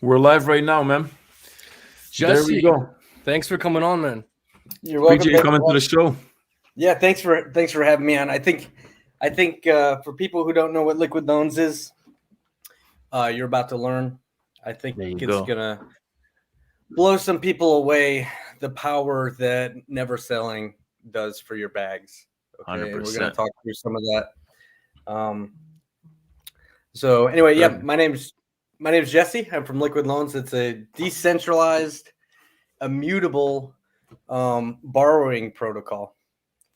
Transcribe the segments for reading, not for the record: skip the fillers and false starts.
We're live right now, man. There Jesse, we go. thanks for coming on, man. You're welcome. Appreciate you coming to the show. Yeah, thanks for having me on. I think for people who don't know what liquid loans is, you're about to learn. I think it's gonna blow some people away. The power that never selling does for your bags. Okay, 100%. And we're gonna talk through some of that. So anyway, yeah, my name's Jesse. I'm from Liquid Loans. It's a decentralized, immutable borrowing protocol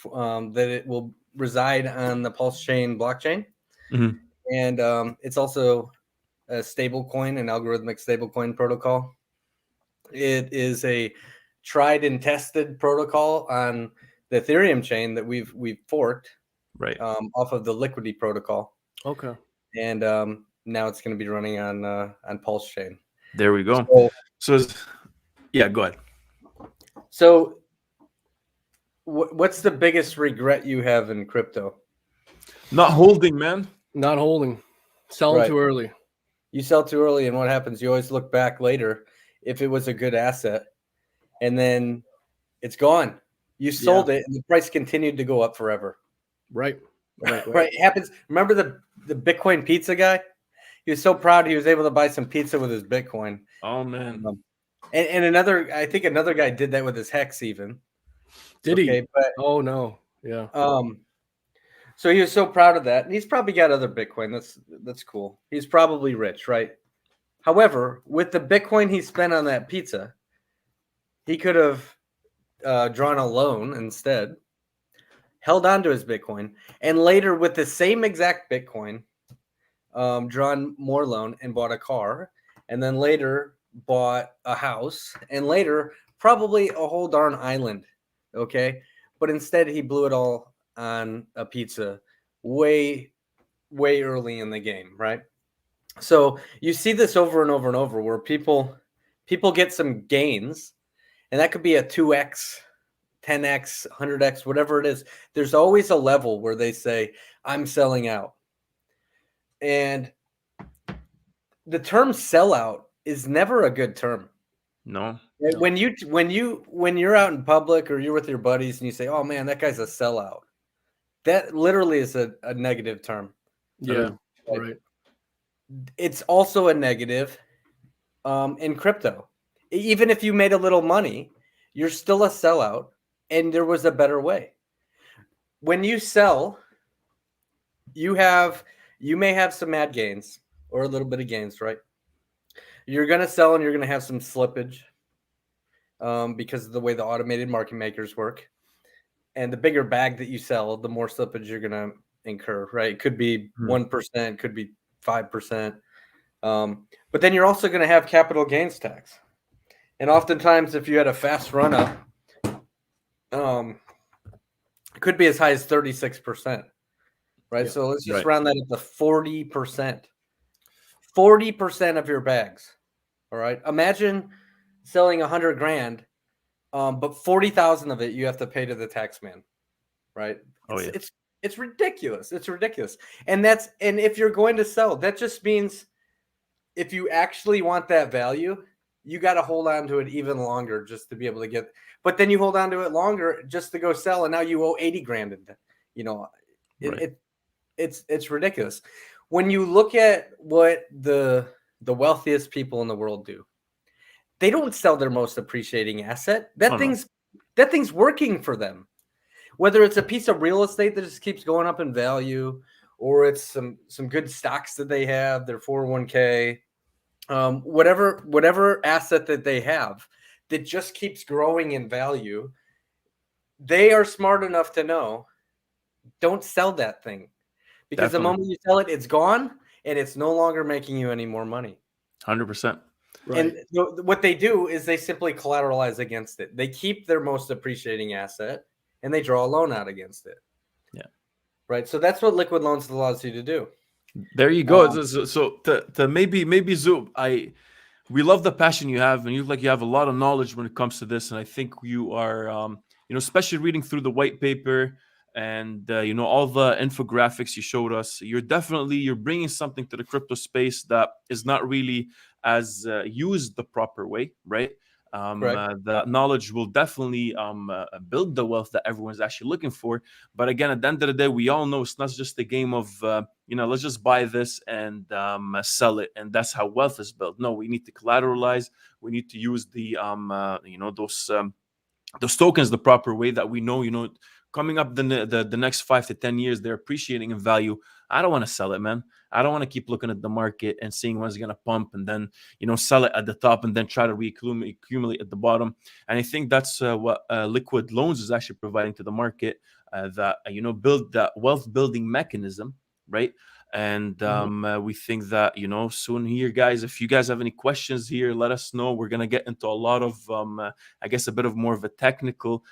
that it will reside on the Pulse Chain blockchain. Mm-hmm. And it's also a stable coin, an algorithmic stablecoin protocol. It is a tried and tested protocol on the Ethereum chain that we've forked right off of the Liquidity protocol. Okay. And now it's going to be running on Pulse Chain. There we go. So yeah, go ahead. So what's the biggest regret you have in crypto? Not holding, man. Not holding. Selling too early. You sell too early, and what happens? You always look back later if it was a good asset, and then it's gone. You sold it, and the price continued to go up forever. Right. It happens. Remember the Bitcoin pizza guy? He was so proud he was able to buy some pizza with his Bitcoin. Oh man. And I think another guy did that with his Hex even. Did he? But, oh no. Yeah. So he was so proud of that, and he's probably got other Bitcoin. That's cool. He's probably rich, right? However, with the Bitcoin he spent on that pizza, he could have drawn a loan instead, held on to his Bitcoin, and later with the same exact Bitcoin, drawn more loan and bought a car, and then later bought a house, and later probably a whole darn island. Okay, but instead he blew it all on a pizza way early in the game, right? So you see this over and over and over where people get some gains, and that could be a 2x, 10x, 100x, whatever it is. There's always a level where they say, I'm selling out. And the term sellout is never a good term. No. When you're out in public or you're with your buddies and you say, oh man, that guy's a sellout, that literally is a negative term. Yeah. Right. It's also a negative in crypto. Even if you made a little money, you're still a sellout, and there was a better way. When you sell, you may have some mad gains or a little bit of gains, right? You're going to sell and you're going to have some slippage because of the way the automated market makers work. And the bigger bag that you sell, the more slippage you're going to incur, right? It could be 1%, could be 5%. But then you're also going to have capital gains tax. And oftentimes, if you had a fast run up, it could be as high as 36%, right? Yeah, so let's just round that up to 40%. 40% of your bags, all right? Imagine selling 100 grand, but 40,000 of it you have to pay to the tax man, right? It's ridiculous. It's ridiculous. And if you're going to sell, that just means if you actually want that value, you got to hold on to it even longer just to be able to get. But then you hold on to it longer just to go sell, and now you owe 80 grand. It's ridiculous. When you look at what the wealthiest people in the world do, they don't sell their most appreciating asset. That thing's working for them. Whether it's a piece of real estate that just keeps going up in value, or it's some good stocks that they have, their 401k, whatever asset that they have that just keeps growing in value, they are smart enough to know, don't sell that thing. Because the moment you sell it, it's gone, and it's no longer making you any more money. 100%. Right. And what they do is they simply collateralize against it. They keep their most appreciating asset, and they draw a loan out against it. Yeah. Right. So that's what liquid loans allows you to do. There you go. So to maybe Zoom, we love the passion you have, and you have a lot of knowledge when it comes to this. And I think you are, especially reading through the white paper and all the infographics you showed us. You're bringing something to the crypto space that is not really as used the proper way, right? The knowledge will definitely build the wealth that everyone's actually looking for. But again, at the end of the day, we all know it's not just a game of let's just buy this and sell it, and that's how wealth is built. No, we need to collateralize. We need to use the those tokens the proper way, that we know, coming up the next 5 to 10 years, they're appreciating in value. I don't want to sell it, man. I don't want to keep looking at the market and seeing when it's going to pump and then, sell it at the top and then try to accumulate at the bottom. And I think that's what liquid loans is actually providing to the market, that, build that wealth building mechanism, right? And we think that, soon here, guys, if you guys have any questions here, let us know. We're going to get into a lot of, I guess, a bit of more of a technical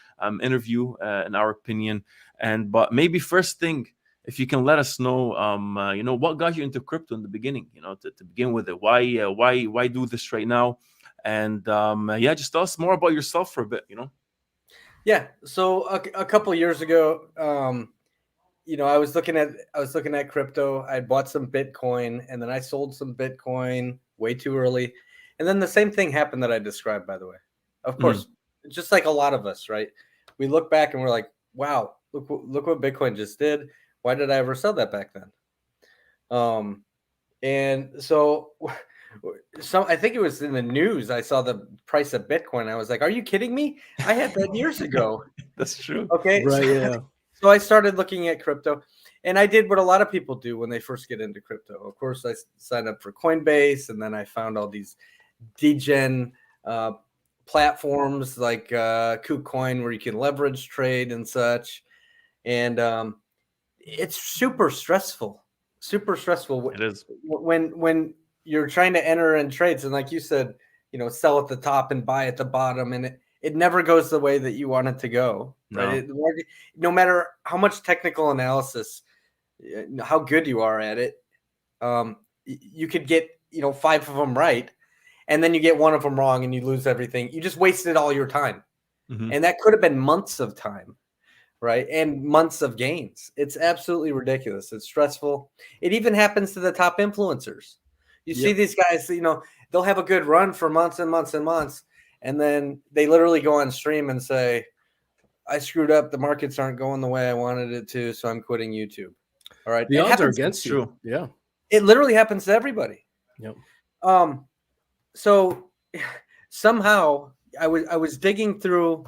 interview, in our opinion. But maybe first thing, if you can let us know, what got you into crypto in the beginning, to begin with it. Why do this right now? And just tell us more about yourself for a bit, Yeah. So a couple years ago, I was looking at crypto. I bought some Bitcoin, and then I sold some Bitcoin way too early. And then the same thing happened that I described, by the way. Of course, just like a lot of us, right? We look back and we're like, wow, look what Bitcoin just did. Why did I ever sell that back then? And so I think it was in the news. I saw the price of Bitcoin. I was like, are you kidding me? I had that years ago. That's true. Okay. Right. Yeah. So I started looking at crypto, and I did what a lot of people do when they first get into crypto. Of course, I signed up for Coinbase, and then I found all these degen platforms like KuCoin, where you can leverage trade and such. And it's super stressful. It is. When you're trying to enter in trades, and like you said, sell at the top and buy at the bottom, and it never goes the way that you want it to go. No. Right? No matter how much technical analysis, how good you are at it, you could get 5 of them right, and then you get one of them wrong, and you lose everything. You just wasted all your time, and that could have been months of time, right? And months of gains. It's absolutely ridiculous. It's stressful. It even happens to the top influencers. You see these guys, they'll have a good run for months and months and months, and then they literally go on stream and say, I screwed up. The markets aren't going the way I wanted it to, so I'm quitting YouTube. All right. The odds are against you. Yeah. It literally happens to everybody. Yep. So somehow I was digging through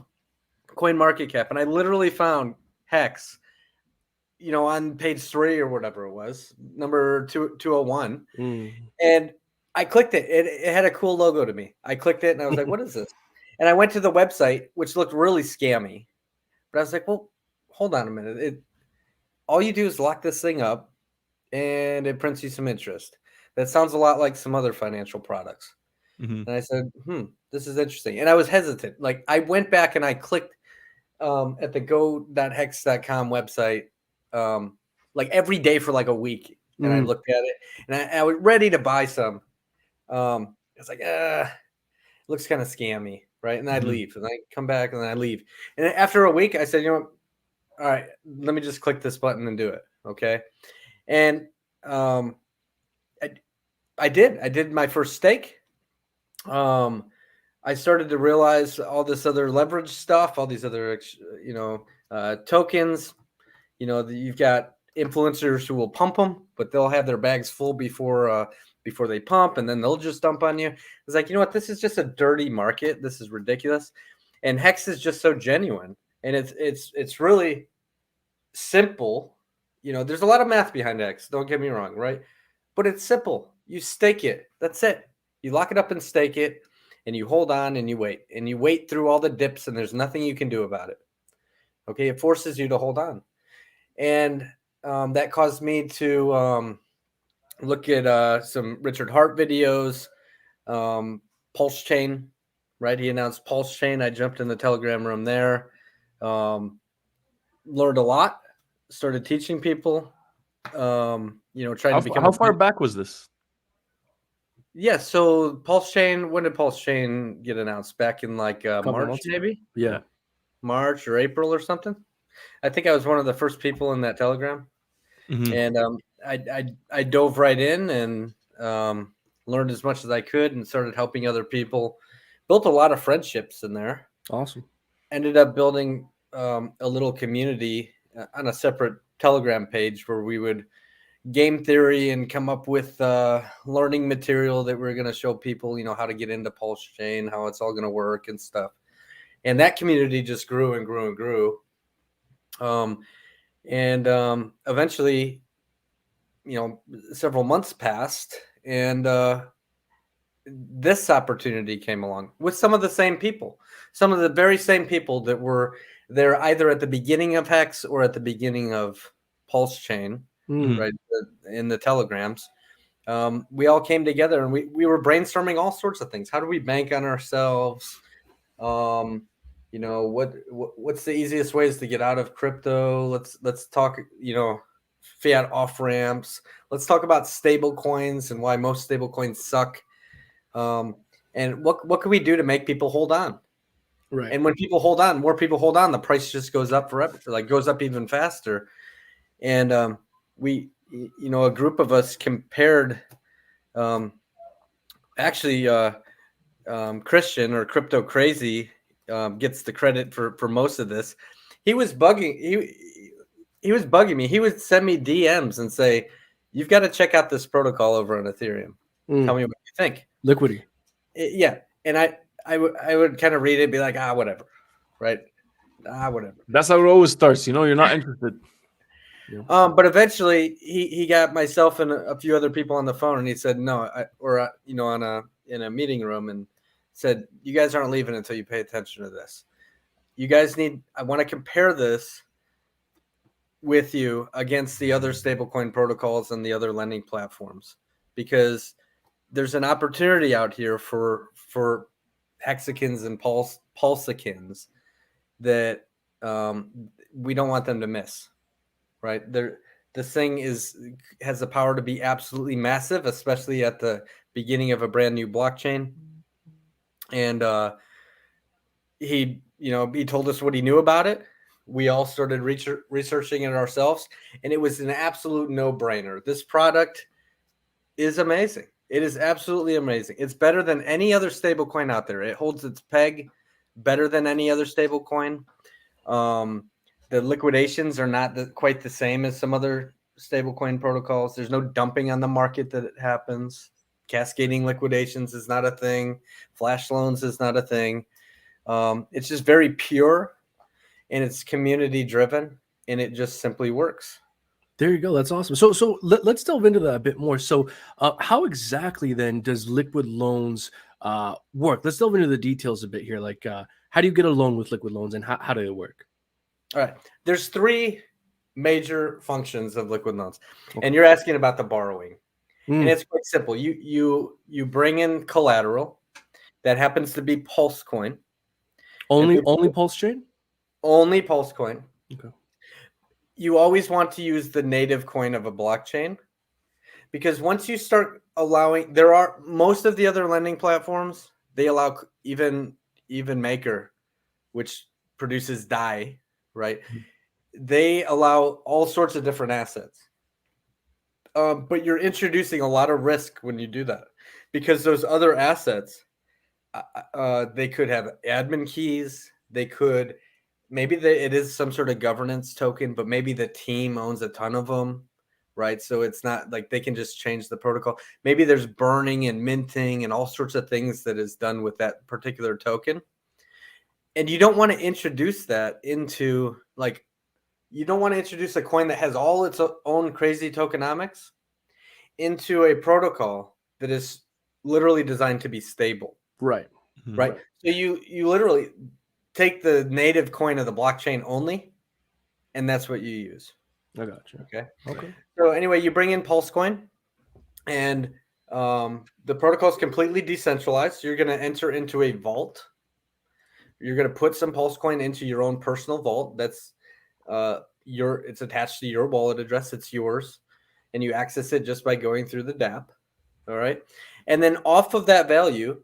CoinMarketCap, and I literally found Hex, on page 3 or whatever it was, number 201. And I clicked it. It had a cool logo to me. I clicked it and I was like, what is this? And I went to the website, which looked really scammy. But I was like, well, hold on a minute. All you do is lock this thing up and it prints you some interest. That sounds a lot like some other financial products. And I said, this is interesting. And I was hesitant. Like, I went back and I clicked at the go.hex.com website like every day for like a week. And I looked at it and I was ready to buy some. I was like, it looks kind of scammy, right? And I'd leave, and I come back, and then I leave. And after a week, I said, you know what? All right, let me just click this button and do it, okay? And I did. I did my first stake. I started to realize all this other leverage stuff, all these other, tokens. You've got influencers who will pump them, but they'll have their bags full before they pump, and then they'll just dump on you. It's like, you know what? This is just a dirty market. This is ridiculous. And Hex is just so genuine, and it's really simple. There's a lot of math behind Hex. Don't get me wrong, right? But it's simple. You stake it. That's it. You lock it up and stake it, and you hold on and you wait through all the dips, and there's nothing you can do about it. Okay, it forces you to hold on, and that caused me to look at some Richard Hart videos, Pulse Chain, right? He announced Pulse Chain. I jumped in the Telegram room there, learned a lot, started teaching people, trying to become. How far back was this? Yeah, so Pulse Chain, when did Pulse Chain get announced? Back in like March, maybe? Yeah. March or April or something. I think I was one of the first people in that Telegram, Mhm. and I dove right in and learned as much as I could and started helping other people. Built a lot of friendships in there. Awesome. Ended up building a little community on a separate Telegram page where we would game theory and come up with learning material that we're going to show people, how to get into Pulse Chain, how it's all going to work and stuff. And that community just grew and grew and grew. Eventually, several months passed, and this opportunity came along with some of the same people, some of the very same people that were there either at the beginning of Hex or at the beginning of Pulse Chain, right, in the Telegrams. We all came together and we were brainstorming all sorts of things. How do we bank on ourselves? What's the easiest ways to get out of crypto? Let's talk, fiat off ramps. Let's talk about stable coins and why most stable coins suck. And what can we do to make people hold on? Right. And when people hold on, more people hold on, the price just goes up forever, like goes up even faster. And a group of us compared, Christian or Crypto Crazy gets the credit for most of this. He was bugging. He was bugging me. He would send me DMs and say, "You've got to check out this protocol over on Ethereum. Tell me what you think." Liquidity. Yeah, and I would kind of read it and be like, whatever, right? Whatever. That's how it always starts. You're not interested. Yeah. But eventually he got myself and a few other people on the phone, and he said no, in a meeting room, and said, "You guys aren't leaving until you pay attention to this. You guys I want to compare this with you against the other stablecoin protocols and the other lending platforms, because there's an opportunity out here for hexagons and pulsicans that we don't want them to miss, right? This thing has the power to be absolutely massive, especially at the beginning of a brand new blockchain." And he told us what he knew about it. We all started researching it ourselves, and it was an absolute no-brainer. This product is amazing. It is absolutely amazing. It's better than any other stable coin out there. It holds its peg better than any other stable coin. The liquidations are not quite the same as some other stablecoin protocols. There's no dumping on the market that it happens. Cascading liquidations is not a thing. Flash loans is not a thing. It's just very pure, and it's community driven, and it just simply works. There you go. That's awesome. So let's delve into that a bit more. So how exactly then does liquid loans work? Let's delve into the details a bit here. Like how do you get a loan with liquid loans, and how do they work? All right. There's three major functions of liquid loans. Okay. And you're asking about the borrowing. And it's quite simple. You bring in collateral that happens to be Pulse coin. Only Pulse Chain? Only Pulse coin. Okay. You always want to use the native coin of a blockchain, because once you start allowing, most of the other lending platforms, they allow even Maker, which produces DAI, right? They allow all sorts of different assets. But you're introducing a lot of risk when you do that, because those other assets, they could have admin keys. They could, it is some sort of governance token, but maybe the team owns a ton of them, right? So it's not like they can just change the protocol. Maybe there's burning and minting and all sorts of things that is done with that particular token. And you don't want to introduce that into, you don't want to introduce a coin that has all its own crazy tokenomics into a protocol that is literally designed to be stable. Right. Right. So you literally take the native coin of the blockchain only, and that's what you use. I got you. Okay. So anyway, you bring in Pulse coin, and the protocol is completely decentralized. You're going to enter into a vault. You're going to put some Pulse coin into your own personal vault. That's it's attached to your wallet address. It's yours, and you access it just by going through the dApp. All right. And then off of that value,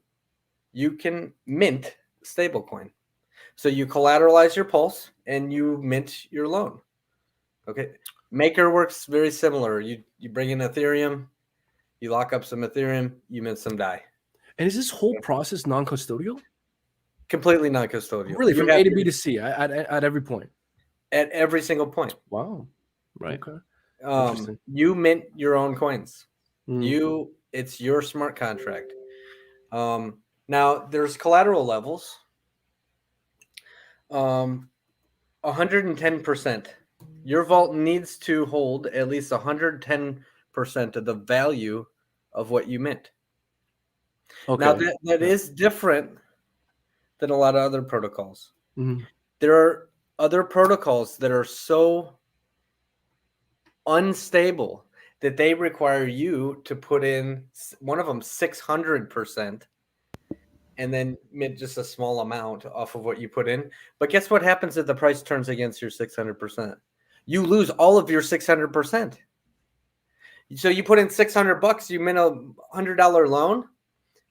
you can mint stablecoin. So you collateralize your pulse and you mint your loan. Okay. Maker works very similar. You bring in Ethereum, you lock up some Ethereum, you mint some DAI. And is this whole process non-custodial? Completely non-custodial. Really, You from have A to B to C at every point. at every single point. Wow. Right. Okay. Interesting. You mint your own coins. Mm. It's your smart contract. Now there's collateral levels. 110%. Your vault needs to hold at least 110% of the value of what you mint. Okay. Now that is different than a lot of other protocols. Mhm. There are other protocols that are so unstable that they require you to put in, one of them 600%, and then mint just a small amount off of what you put in. But guess what happens if the price turns against your 600%? You lose all of your 600%. So you put in $600, you mint a $100 loan.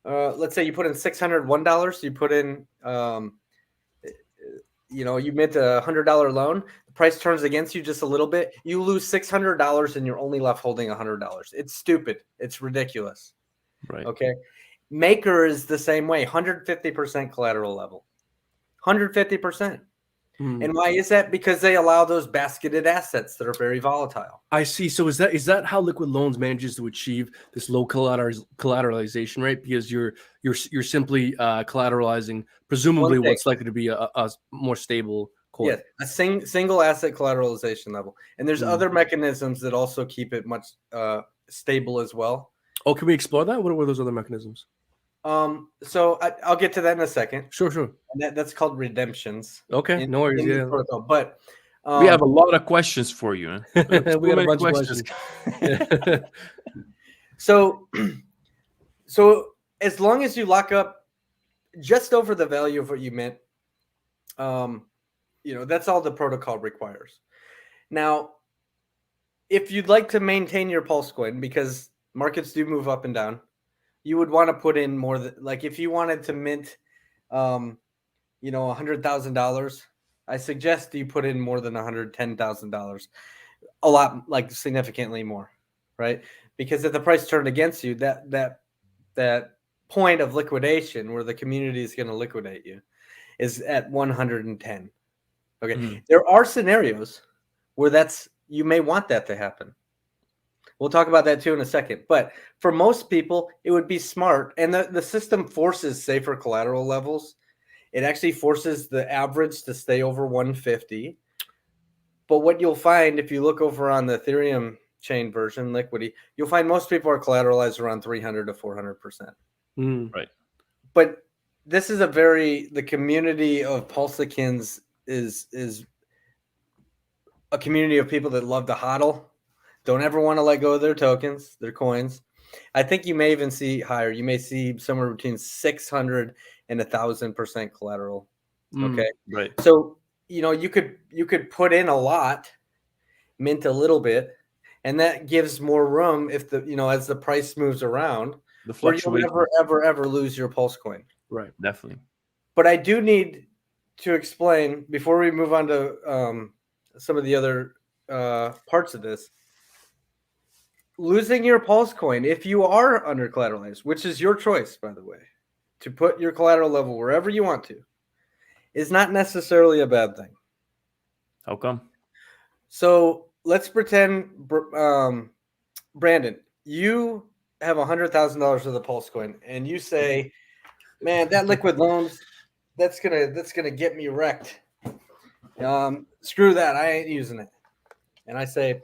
Let's say you put in $601. You put in, you mint a $100 loan. The price turns against you just a little bit. You lose $600 and you're only left holding $100. It's stupid. It's ridiculous. Right. Okay. Maker is the same way. 150% collateral level. 150%. And why is that? Because they allow those basketed assets that are very volatile. I see. So is that how Liquid Loans manages to achieve this low collateralization rate? Because you're simply collateralizing presumably what's likely to be a more stable coin. Yes, a single asset collateralization level. And there's other mechanisms that also keep it much stable as well. Oh, can we explore that? What were those other mechanisms? So I'll get to that in a second. Sure. And that's called redemptions. Okay, no worries. Yeah. Protocol. But we have a lot of questions for you. We got a bunch of questions. So as long as you lock up just over the value of what you mint, that's all the protocol requires. Now, if you'd like to maintain your pulse coin, because markets do move up and down, you would want to put in more like if you wanted to mint $100,000, I suggest you put in more than $110,000, a lot, like significantly more, right? Because if the price turned against you, that point of liquidation where the community is going to liquidate you is at 110. Okay. There are scenarios where you may want that to happen. We'll talk about that too in a second. But for most people, it would be smart. And the system forces safer collateral levels. It actually forces the average to stay over 150. But what you'll find if you look over on the Ethereum chain version, Liquidity, you'll find most people are collateralized around 300 to 400%. Right. But this is the community of Pulsicans is a community of people that love to hodl. Don't ever want to let go of their tokens, their coins. I think you may even see higher. You may see somewhere between 600 and 1,000% collateral. Okay. Right. So, you could put in a lot, mint a little bit, and that gives more room if as the price moves around, The where you'll fluctuation. never, ever lose your pulse coin. Right. Definitely. But I do need to explain before we move on to some of the other parts of this. Losing your pulse coin, if you are under collateralized, which is your choice, by the way, to put your collateral level wherever you want to, is not necessarily a bad thing. How come? So let's pretend, Brandon, you have $100,000 worth of pulse coin, and you say, "Man, that Liquid Loans, that's gonna get me wrecked. Screw that, I ain't using it." And I say,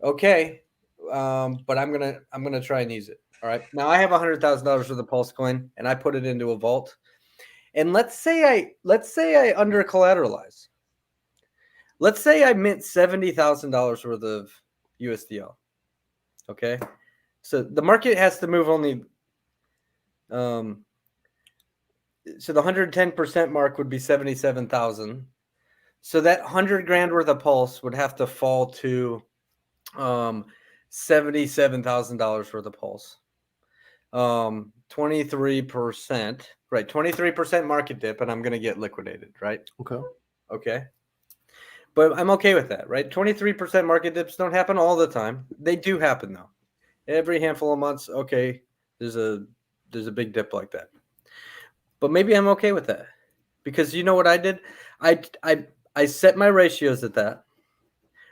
"Okay, but I'm gonna try and use it." All right. Now I have $100,000 worth of pulse coin, and I put it into a vault. And let's say I under collateralize. Let's say I mint $70,000 worth of USDL. Okay. So the market has to move only. So the 110% mark would be 77,000. So that 100 grand worth of pulse would have to fall to $77,000 worth of pulse. 23%, right? 23% market dip, and I'm going to get liquidated, right? Okay. Okay. But I'm okay with that, right? 23% market dips don't happen all the time. They do happen though. Every handful of months, okay, there's a big dip like that. But maybe I'm okay with that. Because you know what I did? I set my ratios at that.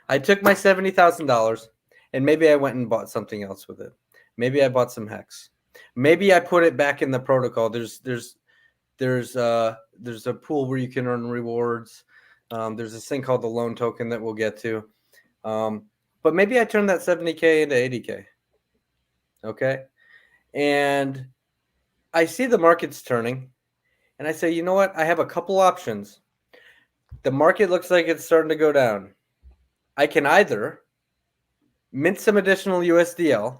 I took my $70,000 and maybe I went and bought something else with it. Maybe I bought some hex. Maybe I put it back in the protocol. There's a pool where you can earn rewards. There's this thing called the loan token that we'll get to. But maybe I turned that 70K into 80K. Okay. And I see the market's turning. And I say, you know what? I have a couple options. The market looks like it's starting to go down. I can either mint some additional USDL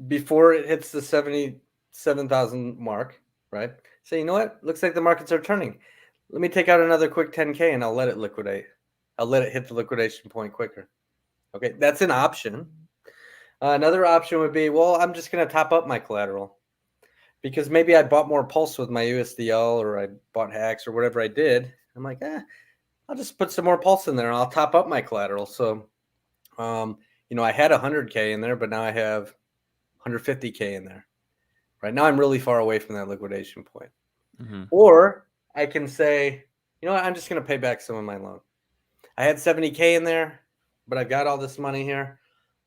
before it hits the 77,000 mark, right? So you know what? Looks like the markets are turning. Let me take out another quick 10K and I'll let it liquidate. I'll let it hit the liquidation point quicker. Okay, that's an option. Another option would be, well, I'm just going to top up my collateral because maybe I bought more Pulse with my USDL or I bought hacks or whatever I did. I'm like, I'll just put some more Pulse in there and I'll top up my collateral. So, I had 100K in there, but now I have 150K in there. Right now, I'm really far away from that liquidation point. Mm-hmm. Or I can say, you know what, I'm just going to pay back some of my loan. I had 70K in there, but I've got all this money here.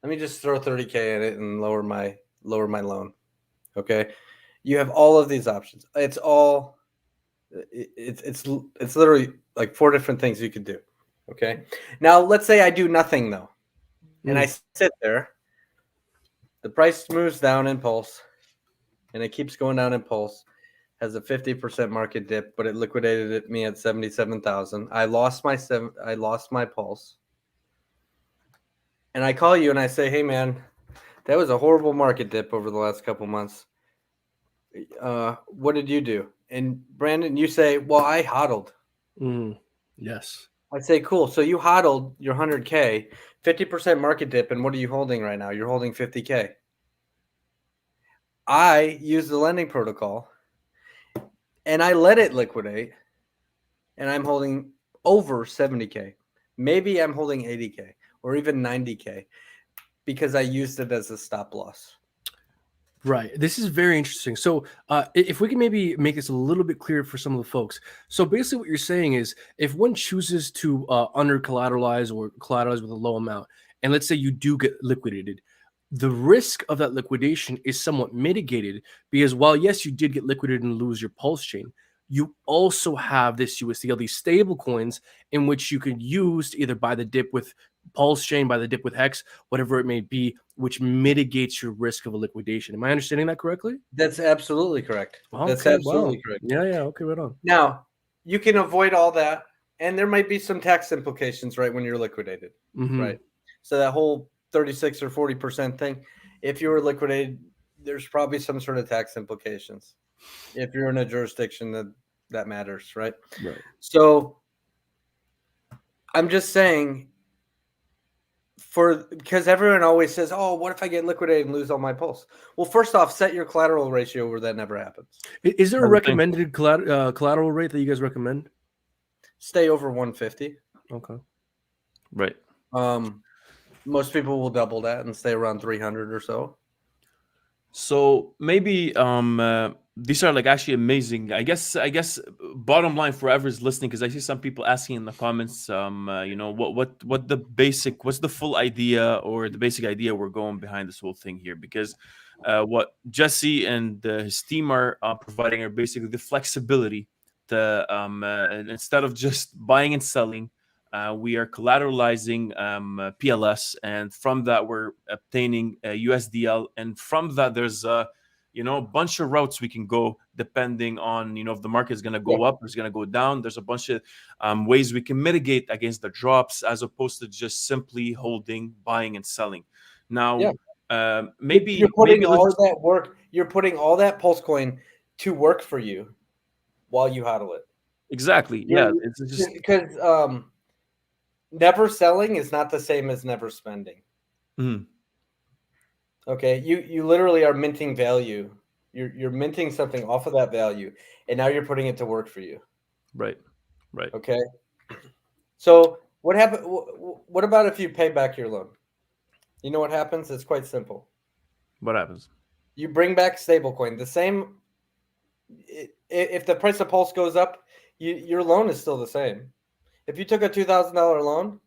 Let me just throw 30K in it and lower my loan. Okay. You have all of these options. It's literally like 4 different things you could do. Okay. Now let's say I do nothing though. And I sit there. The price moves down in Pulse and it keeps going down in Pulse. Has a 50% market dip, but it liquidated me at 77,000. I lost my Pulse. And I call you and I say, hey man, that was a horrible market dip over the last couple months. What did you do? And Brandon, you say, well, I hodled. Yes. I say, cool. So you hodled your 100K, 50% market dip. And what are you holding right now? You're holding 50K. I use the lending protocol and I let it liquidate and I'm holding over 70K. Maybe I'm holding 80K or even 90K because I used it as a stop loss. Right. This is very interesting. So if we can maybe make this a little bit clearer for some of the folks. So basically what you're saying is if one chooses to under collateralize or collateralize with a low amount, and let's say you do get liquidated, the risk of that liquidation is somewhat mitigated because while, yes, you did get liquidated and lose your Pulse chain, you also have this USDL, these stable coins in which you could use to either buy the dip with Pulse chain, buy the dip with Hex, whatever it may be, which mitigates your risk of a liquidation. Am I understanding that correctly? That's absolutely correct. Okay, That's absolutely wow. correct. Yeah, okay, right on. Now, you can avoid all that, and there might be some tax implications, right, when you're liquidated, right? So that whole 36 or 40% thing, if you were liquidated, there's probably some sort of tax implications if you're in a jurisdiction that matters, right? Right. So I'm just saying, because everyone always says, oh, what if I get liquidated and lose all my Pulse? Well, first off, set your collateral ratio where that never happens. Is there a recommended collateral rate that you guys recommend? Stay over 150. Okay. Right. Most people will double that and stay around 300 or so. So maybe these are like actually amazing. I guess bottom line for whoever's listening, because I see some people asking in the comments, what's the full idea or the basic idea we're going behind this whole thing here? Because what Jesse and his team are providing are basically the flexibility to instead of just buying and selling. We are collateralizing PLS, and from that we're obtaining USDL, and from that there's a bunch of routes we can go depending on if the market is going to go up or it's going to go down. There's a bunch of ways we can mitigate against the drops as opposed to just simply holding, buying, and selling. Now, maybe you're putting all that work. You're putting all that Pulse coin to work for you while you hodl it. Exactly. Yeah, it's just because never selling is not the same as never spending. Mm-hmm. Okay, you literally are minting value You're minting something off of that value, and now you're putting it to work for you. Right. Right. Okay. So what happen? What about if you pay back your loan? You know what happens? It's quite simple. What happens? You bring back stablecoin. The same. If the price of Pulse goes up, your loan is still the same. If you took a $2,000 loan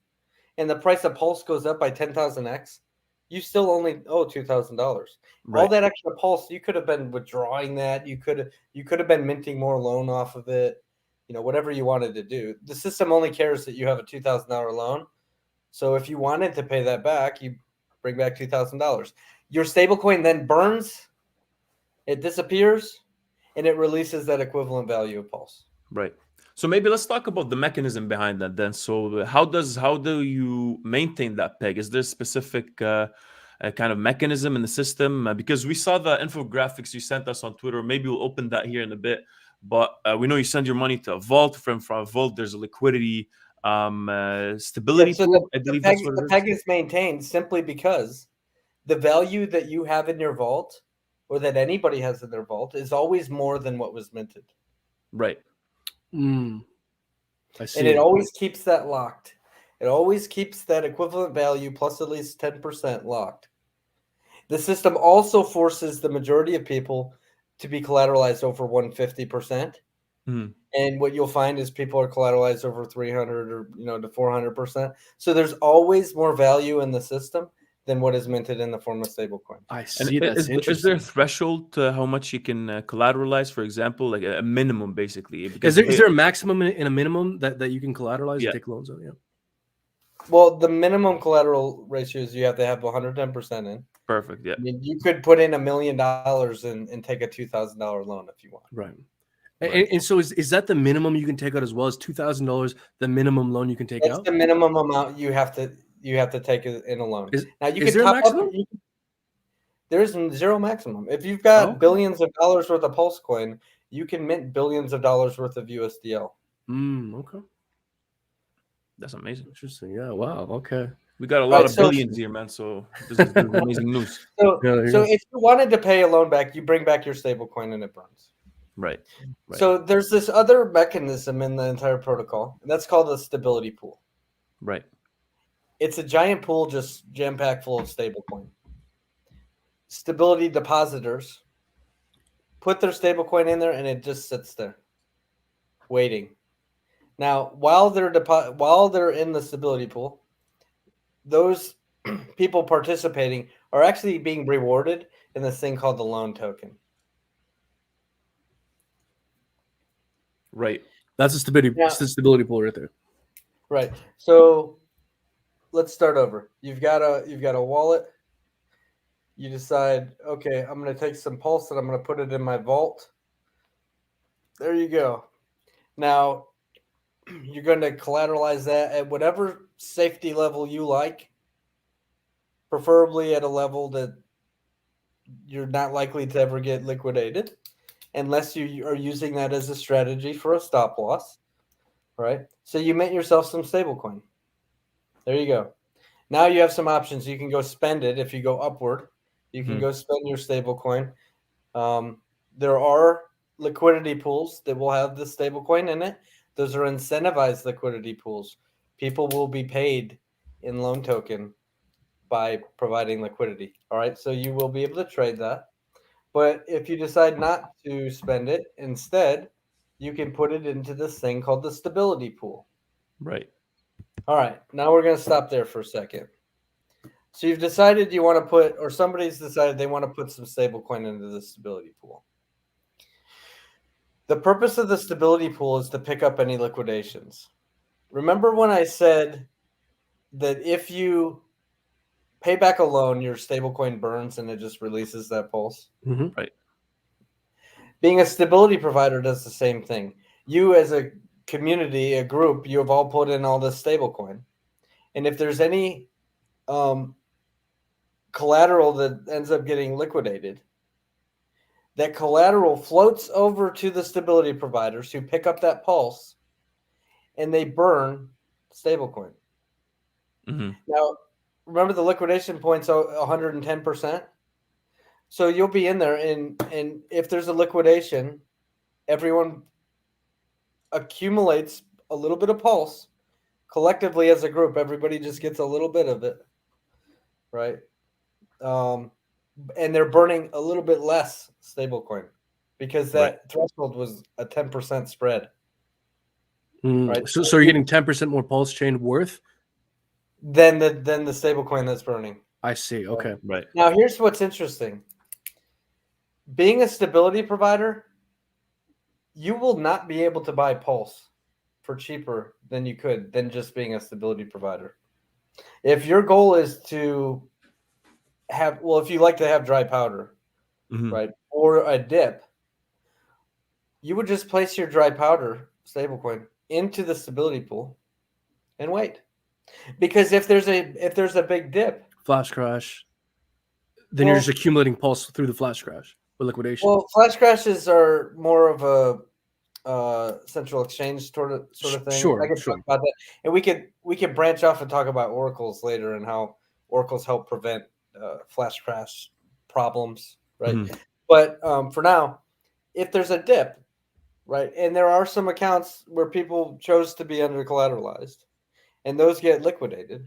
and the price of Pulse goes up by 10,000x, you still only owe $2,000. Right. All that extra Pulse, you could have been withdrawing that. You could have been minting more loan off of it. Whatever you wanted to do. The system only cares that you have a $2,000 loan. So if you wanted to pay that back, you bring back $2,000. Your stablecoin then burns, it disappears, and it releases that equivalent value of Pulse. Right. So maybe let's talk about the mechanism behind that then. So how do you maintain that peg? Is there a specific kind of mechanism in the system? Because we saw the infographics you sent us on Twitter. Maybe we'll open that here in a bit. But we know you send your money to a vault. From a vault, there's a liquidity stability pool. I believe that's what it is. The peg is maintained simply because the value that you have in your vault, or that anybody has in their vault, is always more than what was minted. Right. I see. And it always keeps that locked. It always keeps that equivalent value plus at least 10% locked. The system also forces the majority of people to be collateralized over 150%. And what you'll find is people are collateralized over 300 or to 400%. So there's always more value in the system than what is minted in the form of stablecoin. I see. That's interesting. Is there a threshold to how much you can collateralize, for example, like a minimum, basically? Is there a maximum and a minimum that you can collateralize and take loans on? Yeah. Well, the minimum collateral ratios you have to have 110% in. Perfect. Yeah. I mean, you could put in $1 million and take a $2,000 loan if you want. Right. And so is that the minimum you can take out as well as $2,000? The minimum loan you can take out. That's the minimum amount you have to take in a loan. Now you is can there a top maximum? up. There's zero maximum. If you've got billions of dollars worth of Pulse coin, you can mint billions of dollars worth of USDL. Okay. That's amazing. Interesting. Yeah. Wow. Okay. We got a lot of billions here, man. So this is amazing news. So if you wanted to pay a loan back, you bring back your stable coin and it burns. Right. So there's this other mechanism in the entire protocol, and that's called a stability pool. Right. It's a giant pool just jam-packed full of stablecoin. Stability depositors put their stablecoin in there, and it just sits there, waiting. Now, while they're in the stability pool, those people participating are actually being rewarded in this thing called the loan token. Right. That's a stability pool right there. Right. So let's start over. You've got a wallet. You decide, okay, I'm going to take some Pulse and I'm going to put it in my vault. There you go. Now, you're going to collateralize that at whatever safety level you like, preferably at a level that you're not likely to ever get liquidated, unless you are using that as a strategy for a stop loss, right? So you mint yourself some stablecoin. There you go. Now you have some options. You can go spend it if you go upward. You can go spend your stablecoin. There are liquidity pools that will have the stablecoin in it. Those are incentivized liquidity pools. People will be paid in loan token by providing liquidity. All right, so you will be able to trade that. But if you decide not to spend it, instead, you can put it into this thing called the stability pool. Right. All right, now we're going to stop there for a second. So you've decided you want to put, or somebody's decided they want to put some stablecoin into the stability pool. The purpose of the stability pool is to pick up any liquidations. Remember when I said that if you pay back a loan, your stablecoin burns and it just releases that Pulse? Right. Being a stability provider does the same thing. You as a community, a group, you have all put in all this stablecoin. And if there's any collateral that ends up getting liquidated, that collateral floats over to the stability providers who pick up that Pulse and they burn stablecoin. Now, remember the liquidation point's 110%? So you'll be in there, and if there's a liquidation, everyone accumulates a little bit of pulse collectively as a group. Everybody just gets a little bit of it, right? And they're burning a little bit less stablecoin because that threshold was a 10% spread. Right. So you're getting 10% more pulse chain worth than the stablecoin that's burning. I see. Okay. Right. Now here's what's interesting. Being a stability provider, you will not be able to buy pulse for cheaper than you could than just being a stability provider. If your goal is to have, well, if you like to have dry powder, right, or a dip, you would just place your dry powder stablecoin into the stability pool and wait. Because if there's a big dip, flash crash, then you're just accumulating pulse through the flash crash or liquidation. Well, flash crashes are more of a central exchange sort of thing. Sure, I can talk about that, and we could branch off and talk about oracles later and how oracles help prevent flash crash problems, right? But for now, if there's a dip, right, and there are some accounts where people chose to be under collateralized, and those get liquidated,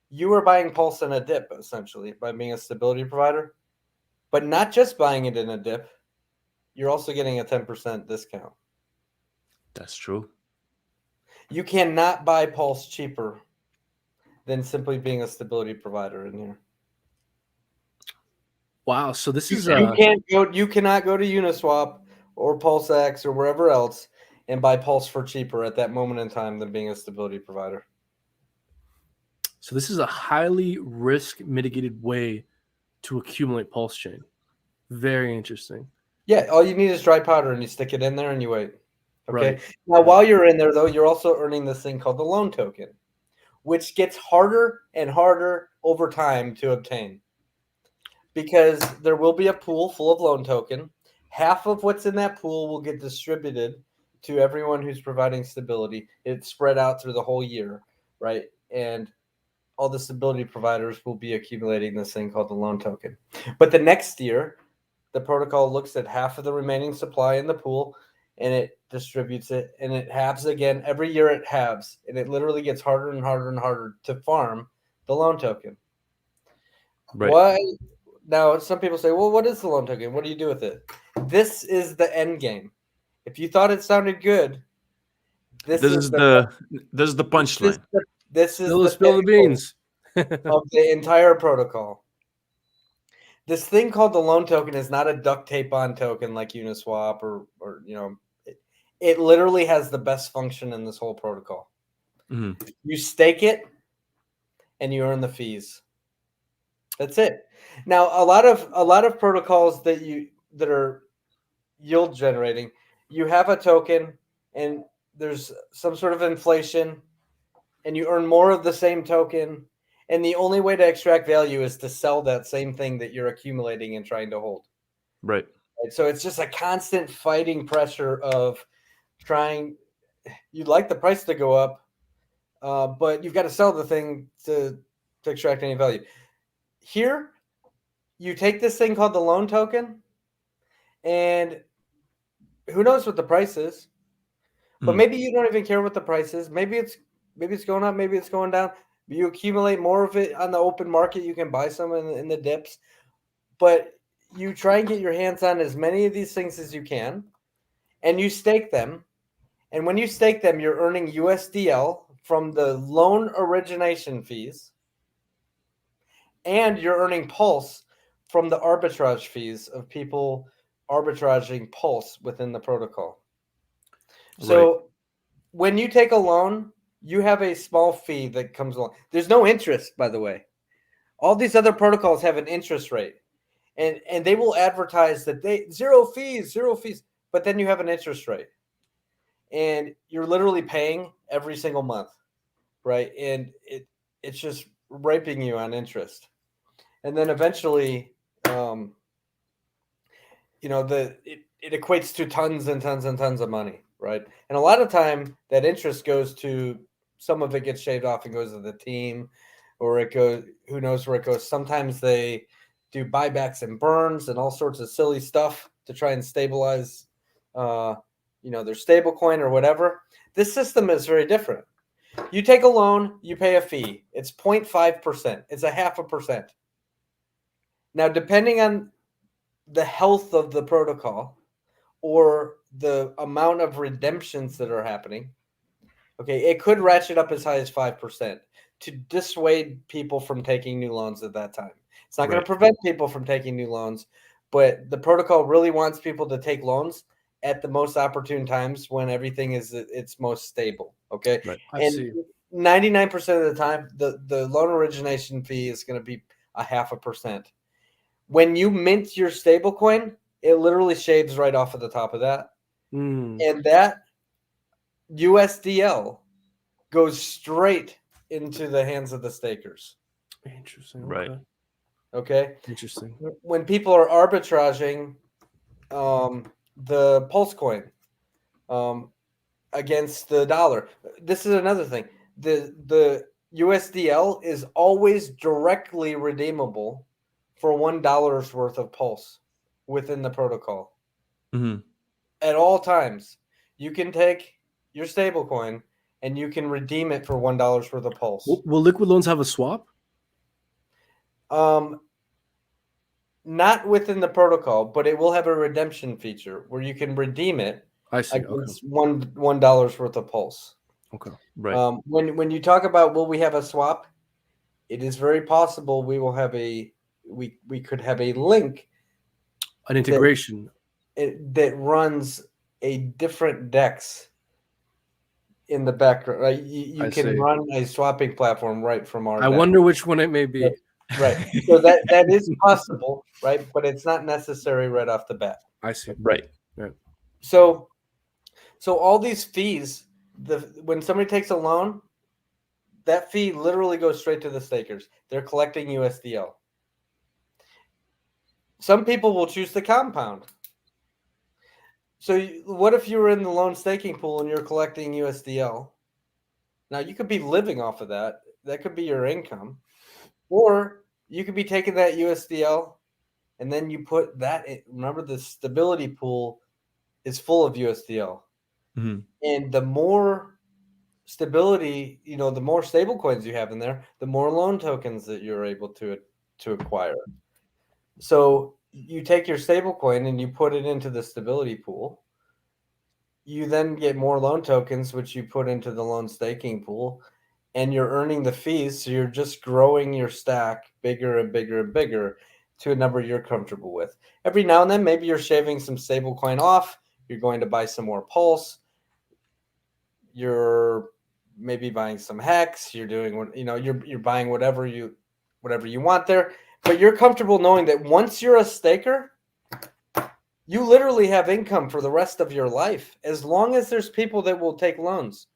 you are buying pulse in a dip essentially by being a stability provider, but not just buying it in a dip. You're also getting a 10% discount. That's true. You cannot buy pulse cheaper than simply being a stability provider in here. Wow. So this is you cannot go to Uniswap or PulseX or wherever else and buy pulse for cheaper at that moment in time than being a stability provider. So this is a highly risk mitigated way to accumulate pulse chain. Very interesting. Yeah, all you need is dry powder and you stick it in there and you wait. Okay. Right. Now, while you're in there, though, you're also earning this thing called the loan token, which gets harder and harder over time to obtain because there will be a pool full of loan token. Half of what's in that pool will get distributed to everyone who's providing stability. It's spread out through the whole year, right? And all the stability providers will be accumulating this thing called the loan token. But the next year, the protocol looks at half of the remaining supply in the pool and it distributes it and it halves again. Every year it halves and it literally gets harder and harder and harder to farm the loan token. Right. Why? Now, some people say, well, what is the loan token? What do you do with it? This is the end game. If you thought it sounded good, this is the punchline. This is the spill the beans of the entire protocol. This thing called the loan token is not a duct tape on token like Uniswap or it literally has the best function in this whole protocol. You stake it and you earn the fees. That's it. Now, a lot of protocols that are yield generating, you have a token and there's some sort of inflation and you earn more of the same token. And the only way to extract value is to sell that same thing that you're accumulating and trying to hold. Right. So it's just a constant fighting pressure of trying. You'd like the price to go up, but you've got to sell the thing to extract any value. Here, you take this thing called the loan token, and who knows what the price is? But maybe you don't even care what the price is. Maybe it's going up, maybe it's going down. You accumulate more of it on the open market. You can buy some in the dips, but you try and get your hands on as many of these things as you can, and you stake them. And when you stake them, you're earning USDL from the loan origination fees, and you're earning pulse from the arbitrage fees of people arbitraging pulse within the protocol. So when you take a loan, you have a small fee that comes along. There's no interest, by the way. All these other protocols have an interest rate, and they will advertise that zero fees, but then you have an interest rate, and you're literally paying every single month, right? And it's just raping you on interest, and then eventually, it equates to tons and tons and tons of money, right? And a lot of time that interest goes to. Some of it gets shaved off and goes to the team, or it goes, who knows where it goes. Sometimes they do buybacks and burns and all sorts of silly stuff to try and stabilize, their stable coin or whatever. This system is very different. You take a loan, you pay a fee. It's 0.5%. It's a 0.5%. Now, depending on the health of the protocol or the amount of redemptions that are happening, okay, it could ratchet up as high as 5% to dissuade people from taking new loans at that time. It's not going to prevent people from taking new loans, but the protocol really wants people to take loans at the most opportune times when everything is its most stable. Okay. Right. And 99% of the time, the loan origination fee is going to be a 0.5%. When you mint your stable coin, it literally shaves right off of the top of that. And that USDL goes straight into the hands of the stakers. Interesting. Right. Okay. Interesting. When people are arbitraging the Pulse coin against the dollar, this is another thing. The USDL is always directly redeemable for $1 worth of Pulse within the protocol. At all times, you can take your stable coin and you can redeem it for $1 worth of Pulse. Will liquid loans have a swap? Not within the protocol, but it will have a redemption feature where you can redeem it against $1 worth of Pulse. Okay. Right. When you talk about will we have a swap, it is very possible we will have we could have a link, an integration that runs a different DEX in the background. Right? You can run a swapping platform right from our. I wonder which one it may be. Right. So that is possible, right? But it's not necessary right off the bat. I see. Right. Yeah. So all these fees, when somebody takes a loan, that fee literally goes straight to the stakers. They're collecting USDL. Some people will choose the compound. So what if you were in the loan staking pool and you're collecting USDL? Now you could be living off of that. That could be your income. Or you could be taking that USDL and then you put that in. Remember, the stability pool is full of USDL. And the more stability, the more stable coins you have in there, the more loan tokens that you're able to acquire. So you take your stable coin and you put it into the stability pool. You then get more loan tokens, which you put into the loan staking pool, and you're earning the fees. So you're just growing your stack bigger and bigger and bigger to a number you're comfortable with. Every now and then, maybe you're shaving some stable coin off. You're going to buy some more Pulse. You're maybe buying some Hex. You're doing, you're buying whatever you want there. But you're comfortable knowing that once you're a staker, you literally have income for the rest of your life, as long as there's people that will take loans.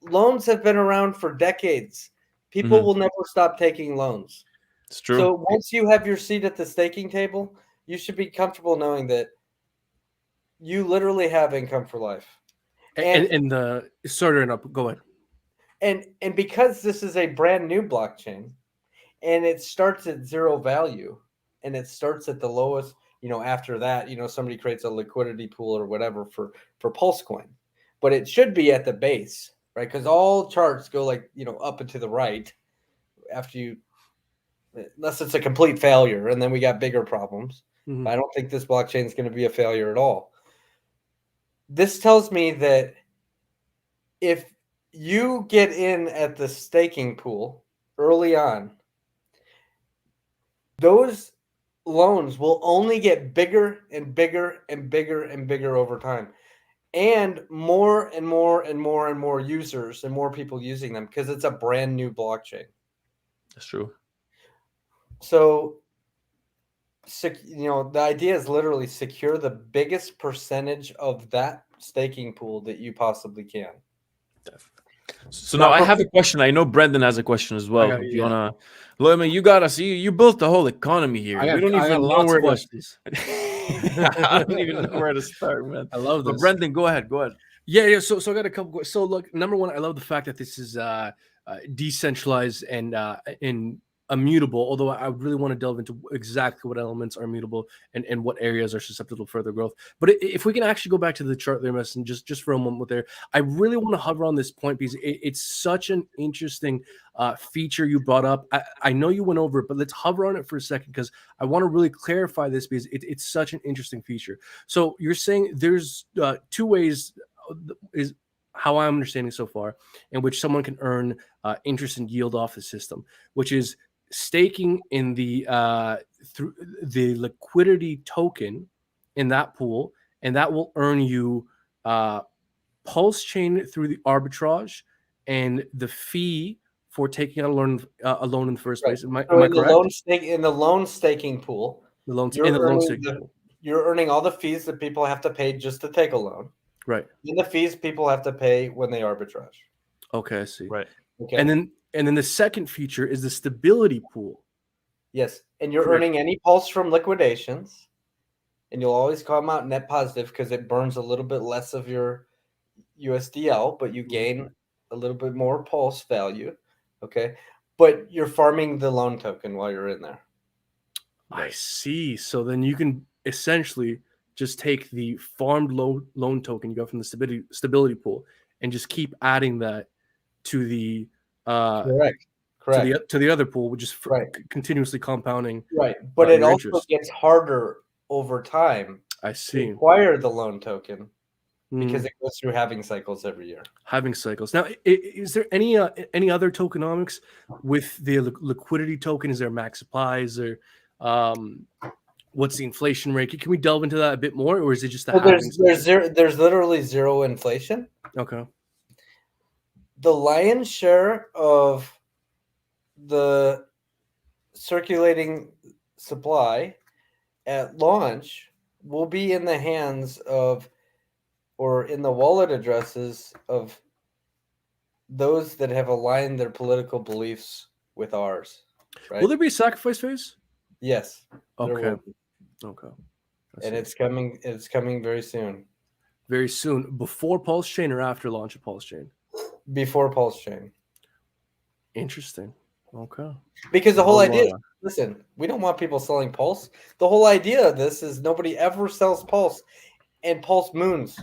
Loans have been around for decades. People will never stop taking loans. It's true. So once you have your seat at the staking table, you should be comfortable knowing that you literally have income for life. And go ahead. And because this is a brand new blockchain, and it starts at zero value, and it starts at the lowest, after that, somebody creates a liquidity pool or whatever for Pulse coin, but it should be at the base, right? Because all charts go up and to the right after unless it's a complete failure, and then we got bigger problems. But I don't think this blockchain is going to be a failure at all. This tells me that if you get in at the staking pool early on, those loans will only get bigger and bigger and bigger and bigger over time, and more and more and more and more users and more people using them, because it's a brand new blockchain. That's true. So, the idea is literally secure the biggest percentage of that staking pool that you possibly can. So now I have a question. I know Brendan has a question as well. If you wanna, you gotta see. You built the whole economy here. We don't even know where questions. I don't even know where to start, man. I love this. But Brendan, go ahead. Yeah. So I got a couple. So look, number one, I love the fact that this is decentralized and in immutable, although I really want to delve into exactly what elements are immutable and what areas are susceptible to further growth. But if we can actually go back to the chart there, and just for a moment there, I really want to hover on this point because it's such an interesting feature you brought up. I know you went over it, but let's hover on it for a second because I want to really clarify this because it's such an interesting feature. So you're saying there's two ways is how I'm understanding so far in which someone can earn interest and yield off the system, which is staking in the through the liquidity token in that pool, and that will earn you pulse chain through the arbitrage and the fee for taking out a loan in the first place. Am I correct? In the loan staking pool, you're earning all the fees that people have to pay just to take a loan. Right. And the fees people have to pay when they arbitrage. Okay, I see. Right. Okay. And then the second feature is the stability pool. Yes. And you're earning any pulse from liquidations. And you'll always come out net positive because it burns a little bit less of your USDL, but you gain a little bit more pulse value. Okay. But you're farming the loan token while you're in there. I see. So then you can essentially just take the farmed loan token you got from the stability pool and just keep adding that to the correct to the other pool, which is continuously compounding. Right, but it also interest gets harder over time. I see. To acquire the loan token because it goes through halving cycles every year. Halving cycles. Now, is there any other tokenomics with the liquidity token? Is there max supply? Is there what's the inflation rate? Can we delve into that a bit more, or is it just there's literally zero inflation? Okay. The lion's share of the circulating supply at launch will be in the hands of, or in the wallet addresses of those that have aligned their political beliefs with ours. Right? Will there be a sacrifice phase? Yes. Okay. And it's coming very soon. Very soon. Before Pulse Chain or after launch of Pulse Chain? Before Pulse Chain. Interesting. Okay. Because the whole idea is, listen, we don't want people selling Pulse. The whole idea of this is nobody ever sells Pulse and Pulse moons.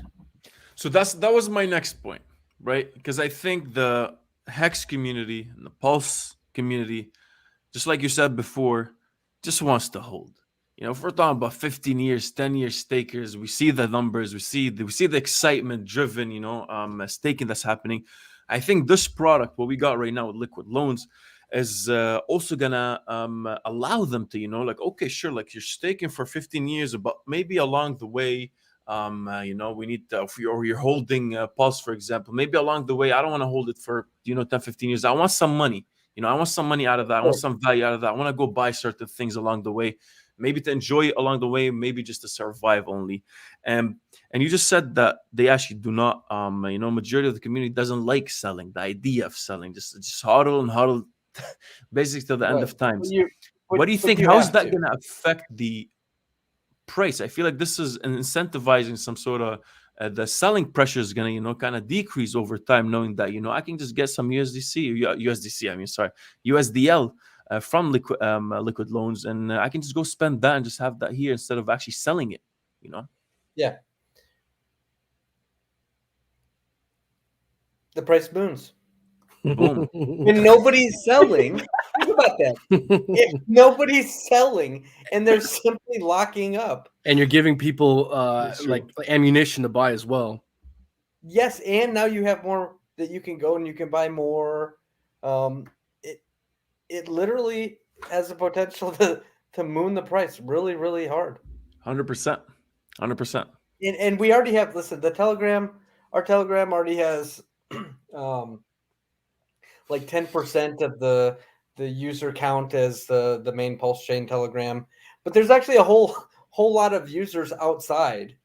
So that was my next point, right? Because I think the Hex community and the Pulse community, just like you said before, just wants to hold. If we're talking about 15 years, 10 years stakers, we see the numbers, we see the excitement driven, staking that's happening. I think this product, what we got right now with liquid loans, is also gonna allow them to, okay, sure, like you're staking for 15 years, but maybe along the way, we need to, or you're holding Pulse, for example, maybe along the way, I don't want to hold it for 10, 15 years. I want some money. I want some money out of that. I want some value out of that. I want to go buy certain things along the way, maybe to enjoy along the way, maybe just to survive only. And you just said that they actually do not, majority of the community doesn't like selling, the idea of selling, just hodl basically till the end of times. What do you think? How is that going to affect the price? I feel like this is incentivizing some sort of the selling pressure is going to, kind of decrease over time, knowing that, I can just get some USDL from liquid loans, and I can just go spend that and just have that here instead of actually selling it, Yeah. The price moons. Boom. When nobody's selling, think about that. If nobody's selling and they're simply locking up, and you're giving people like ammunition to buy as well. Yes, and now you have more that you can go and you can buy more. It literally has the potential to moon the price really, really hard. 100%. And we already have, listen, our Telegram already has like 10% of the user count as the main Pulse Chain Telegram. But there's actually a whole lot of users outside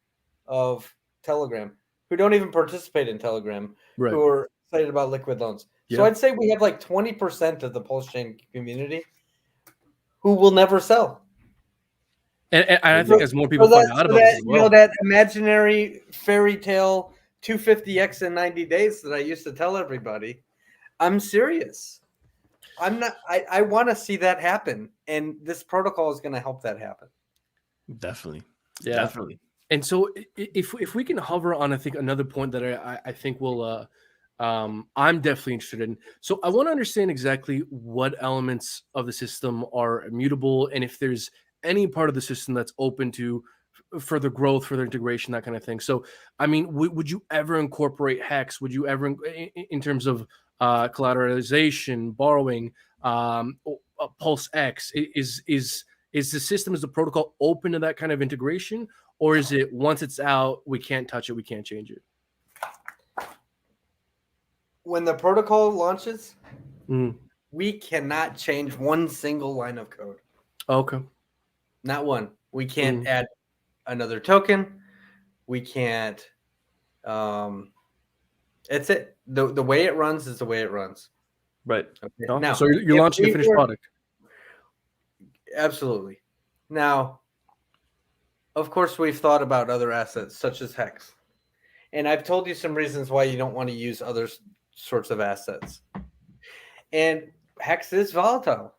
of Telegram who don't even participate in Telegram, who are excited about liquid loans. Yeah. So I'd say we have like 20% of the Pulse Chain community who will never sell. And I think as more people find out about it as well. That imaginary fairy tale 250x in 90 days that I used to tell everybody, I'm serious. I'm not. I want to see that happen, and this protocol is going to help that happen. Definitely. Yeah. Definitely. And so if we can hover on, I think another point that I think will I'm definitely interested in. So I want to understand exactly what elements of the system are immutable, and if there's any part of the system that's open to further growth, further integration, that kind of thing. So, I mean, would you ever incorporate hex? Would you ever, in terms of collateralization, borrowing, Pulse X, is the system, is the protocol open to that kind of integration, or is it once it's out, we can't touch it, we can't change it? When the protocol launches, Mm. we cannot change one single line of code. Okay. Not one. We can't add another token. We can't. It's it. The way it runs is the way it runs. Right. Okay. Okay. Now, So you're launching a finished product. Absolutely. Now, of course, we've thought about other assets such as Hex. And I've told you some reasons why you don't want to use other sorts of assets. And Hex is volatile,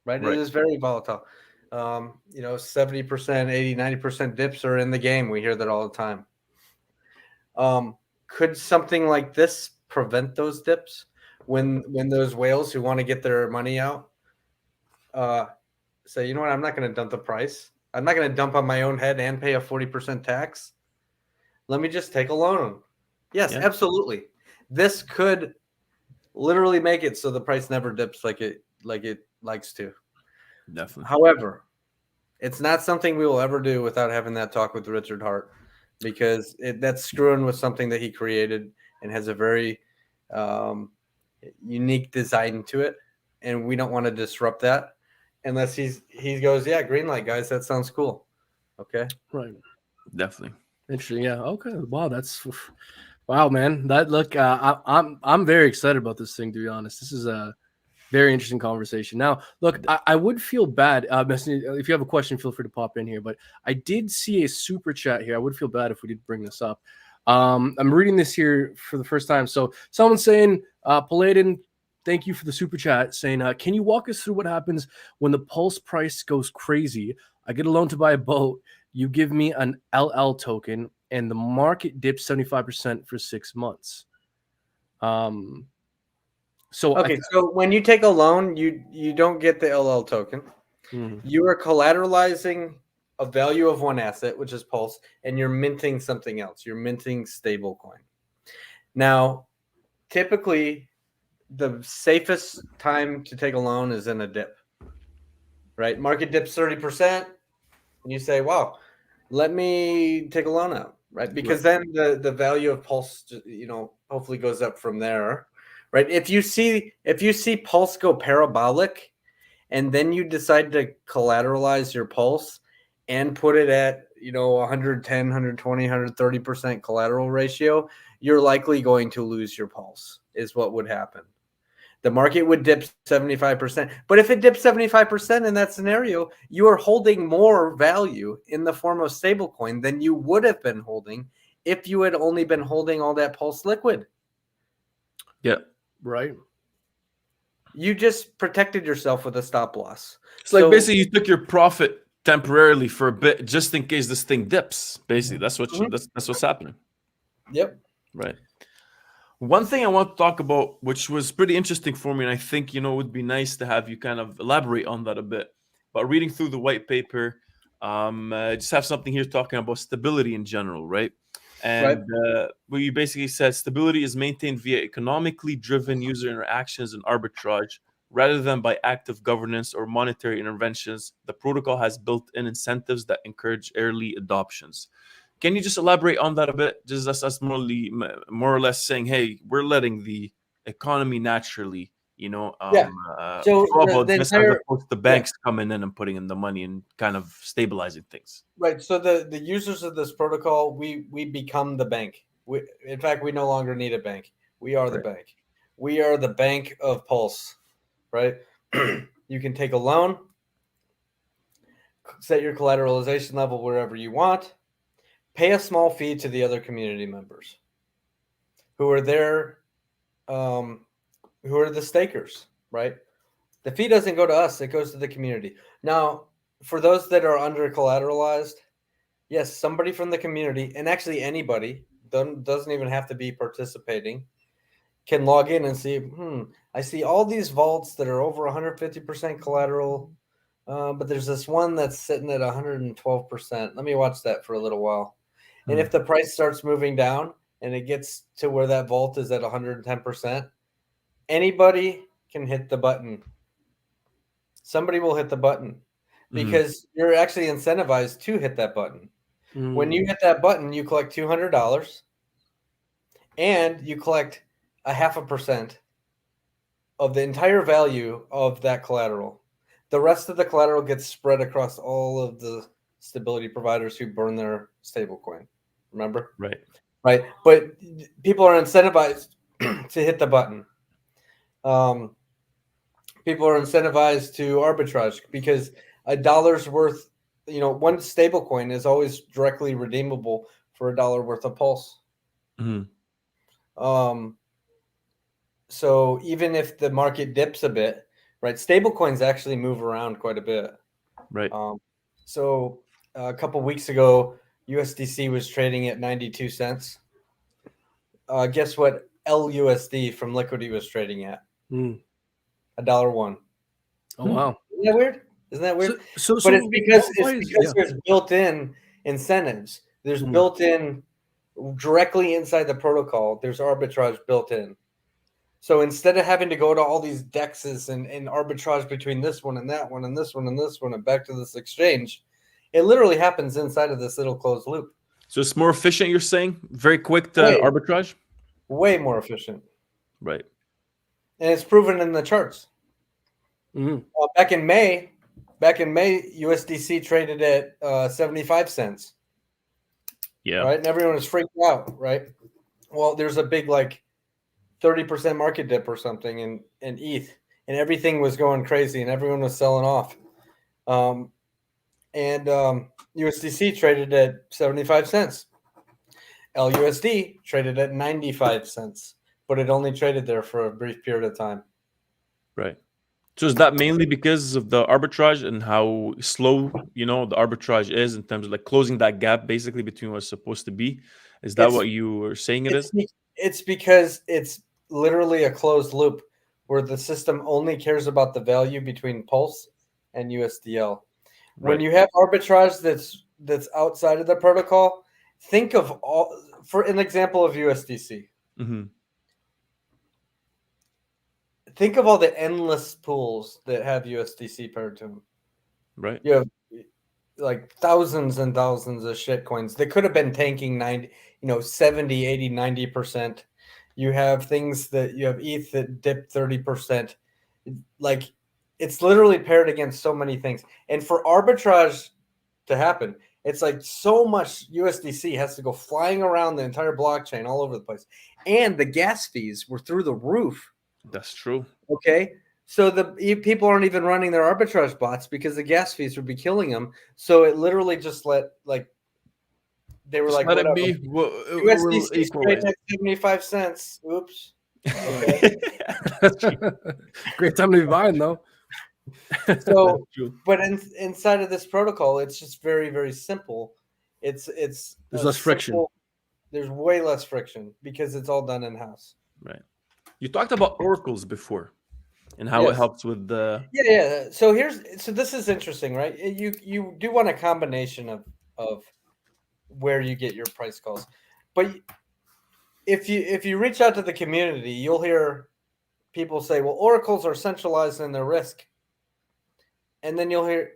right? It is very volatile. 70%, 80, 90% dips are in the game. We hear that all the time. Could something like this prevent those dips when those whales who want to get their money out say, you know what, I'm not going to dump the price. I'm not going to dump on my own head and pay a 40% tax. Let me just take a loan. Yes, absolutely. This could literally make it so the price never dips like it likes to. Definitely. However, it's not something we will ever do without having that talk with Richard Hart, because that's screwing with something that he created and has a very unique design to it, and we don't want to disrupt that unless he goes, yeah, green light, guys, that sounds cool. Okay, right? Definitely. Interesting. Yeah. Okay. Wow. Wow, man. That look. I'm very excited about this thing. To be honest, this is a very interesting conversation. Now, look, I would feel bad. If you have a question, feel free to pop in here. But I did see a super chat here. I would feel bad if we did bring this up. I'm reading this here for the first time. So someone's saying, Paladin, thank you for the super chat, saying, can you walk us through what happens when the pulse price goes crazy? I get a loan to buy a boat. You give me an LL token, and the market dips 75% for 6 months. So when you take a loan, you don't get the LL token. You are collateralizing a value of one asset, which is Pulse, and you're minting something else. You're minting stablecoin. Now, typically, the safest time to take a loan is in a dip, right? Market dips 30%, and you say, wow, let me take a loan out, right? Because then the value of Pulse, hopefully goes up from there, right? If you see Pulse go parabolic, and then you decide to collateralize your Pulse and put it at 110, 120, 130% collateral ratio, you're likely going to lose your Pulse, is what would happen. The market would dip 75%. But if it dips 75% in that scenario, you are holding more value in the form of stablecoin than you would have been holding if you had only been holding all that Pulse liquid. Yeah. Right. You just protected yourself with a stop loss. It's like basically you took your profit temporarily for a bit just in case this thing dips. Basically, that's what's happening. Yep. Right. One thing I want to talk about, which was pretty interesting for me, and I think it would be nice to have you kind of elaborate on that a bit. But reading through the white paper, just have something here talking about stability in general, right? And where you basically said stability is maintained via economically driven user interactions and arbitrage, rather than by active governance or monetary interventions. The protocol has built-in incentives that encourage early adoptions. Can you just elaborate on that a bit? Just that's more or less saying, hey, we're letting the economy naturally, So as opposed to banks coming in and putting in the money and kind of stabilizing things. Right. So the users of this protocol, we become the bank. In fact, we no longer need a bank. We are the bank. We are the bank of Pulse, right? You can take a loan, set your collateralization level wherever you want, pay a small fee to the other community members who are there, who are the stakers, right? The fee doesn't go to us; it goes to the community. Now, for those that are under collateralized, yes, somebody from the community, and actually anybody, doesn't even have to be participating, can log in and see, I see all these vaults that are over 150% collateral, but there's this one that's sitting at 112%. Let me watch that for a little while. And if the price starts moving down and it gets to where that vault is at 110%, anybody can hit the button. Somebody will hit the button because you're actually incentivized to hit that button. When you hit that button, you collect $200 and you collect 0.5% of the entire value of that collateral. The rest of the collateral gets spread across all of the stability providers who burn their stablecoin. Remember? Right. Right. But people are incentivized to hit the button. People are incentivized to arbitrage because $1 worth, one stablecoin is always directly redeemable for $1 worth of pulse. So even if the market dips a bit, right, stablecoins actually move around quite a bit. Right. So a couple weeks ago, USDC was trading at 92 cents. Guess what LUSD from Liquidity was trading at? $1.01. Oh wow! Isn't that weird? Isn't that weird? So But it's because yeah. there's built-in incentives. There's built-in directly inside the protocol. There's arbitrage built in. So instead of having to go to all these dexes and arbitrage between this one and that one and this one and this one and back to this exchange, it literally happens inside of this little closed loop. So it's more efficient, you're saying? Very quick to arbitrage? Way more efficient. Right. And it's proven in the charts. Back in May, USDC traded at 75 cents. Yeah. Right. And everyone was freaked out. Right. Well, there's a big 30% market dip or something in ETH, and everything was going crazy and everyone was selling off. USDC traded at 75 cents. LUSD traded at 95 cents, but it only traded there for a brief period of time. Right. So is that mainly because of the arbitrage and how slow, the arbitrage is in terms of closing that gap basically between what's supposed to be? Is that what you were saying it is? It's because it's literally a closed loop where the system only cares about the value between Pulse and USDL. When you have arbitrage that's outside of the protocol, think of for an example of USDC. Think of all the endless pools that have USDC paired to them. Right. You have thousands and thousands of shit coins that could have been tanking 70, 80, 90%. You have things that you have ETH that dip 30%. It's literally paired against so many things. And for arbitrage to happen, it's so much USDC has to go flying around the entire blockchain all over the place. And the gas fees were through the roof. That's true. Okay. So people aren't even running their arbitrage bots because the gas fees would be killing them. So it literally just they were let it be. USDC straight at 75 cents. Oops. Okay. Great time to be buying though. So, but inside of this protocol, it's just very, very simple. It's there's less friction. There's way less friction because it's all done in house. Right. You talked about oracles before and how it helps with the So this is interesting, right? You do want a combination of where you get your price calls, but if you reach out to the community, you'll hear people say, well, oracles are centralized in their risk. And then you'll hear,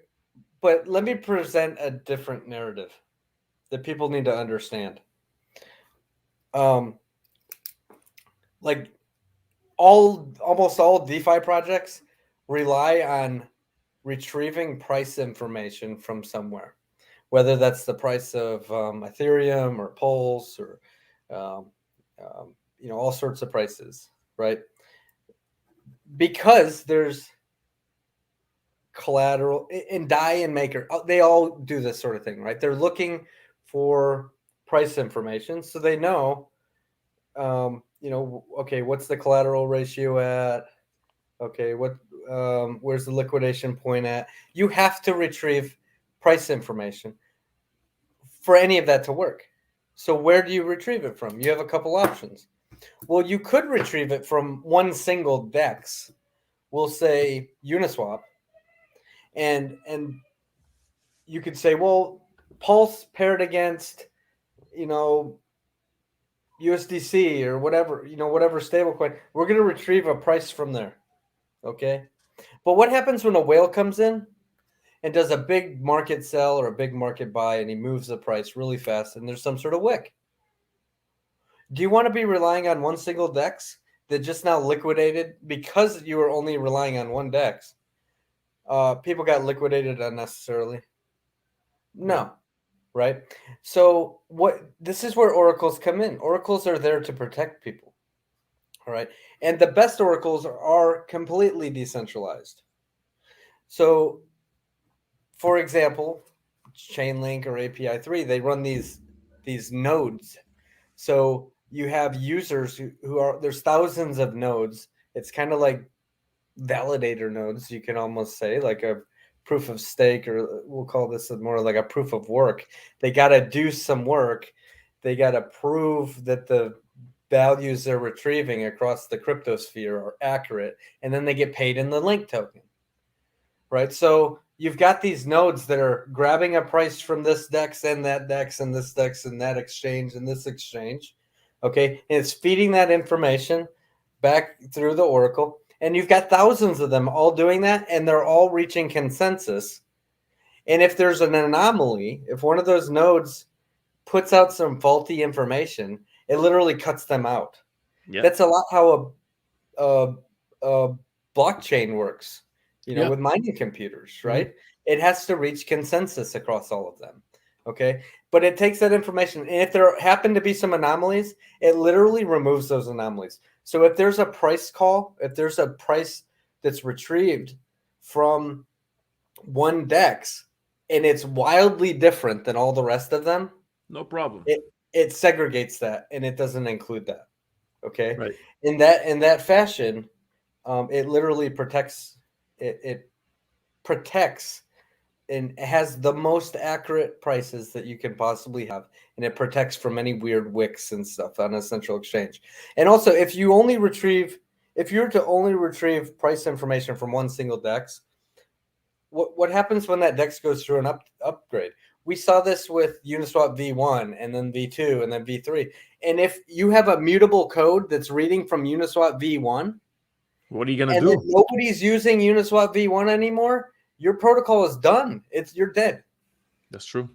but let me present a different narrative that people need to understand. Almost all DeFi projects rely on retrieving price information from somewhere, whether that's the price of Ethereum or Pulse or all sorts of prices, right? Because there's collateral and DAI and Maker, they all do this sort of thing, right? They're looking for price information so they know, okay, what's the collateral ratio at? Okay, where's the liquidation point at? You have to retrieve price information for any of that to work. So where do you retrieve it from? You have a couple options. Well, you could retrieve it from one single DEX. We'll say Uniswap, and you could say, well, Pulse paired against, USDC or whatever, whatever stablecoin. We're going to retrieve a price from there. Okay. But what happens when a whale comes in and does a big market sell or a big market buy, and he moves the price really fast and there's some sort of wick? Do you want to be relying on one single DEX that just now liquidated because you were only relying on one DEX? People got liquidated unnecessarily. No, right? So this is where oracles come in. Oracles are there to protect people. All right. And the best oracles are completely decentralized. So, for example, Chainlink or API3, they run these nodes. So you have users who are, there's thousands of nodes. It's kind of like validator nodes, you can almost say, like a proof of stake, or we'll call this more like a proof of work. They got to do some work. They got to prove that the values they're retrieving across the cryptosphere are accurate, and then they get paid in the link token, right? So you've got these nodes that are grabbing a price from this DEX and that DEX and this DEX and that exchange and this exchange, okay? And it's feeding that information back through the oracle, and you've got thousands of them all doing that, and they're all reaching consensus. And if there's an anomaly, if one of those nodes puts out some faulty information, it literally cuts them out. Yeah. That's a lot how a blockchain works, with mining computers, right? Mm-hmm. It has to reach consensus across all of them, okay? But it takes that information, and if there happen to be some anomalies, it literally removes those anomalies. So if there's a price call, if there's a price that's retrieved from one DEX, and it's wildly different than all the rest of them, no problem. It segregates that, and it doesn't include that. Okay. Right. In that fashion, it literally protects. It protects and has the most accurate prices that you can possibly have, and it protects from any weird wicks and stuff on a central exchange. And also, if you were to only retrieve price information from one single DEX, what happens when that DEX goes through an upgrade? We saw this with Uniswap V1 and then V2 and then V3. And if you have a mutable code that's reading from Uniswap V1, what are you going to do? And nobody's using Uniswap V1 anymore, your protocol is done. You're dead. That's true.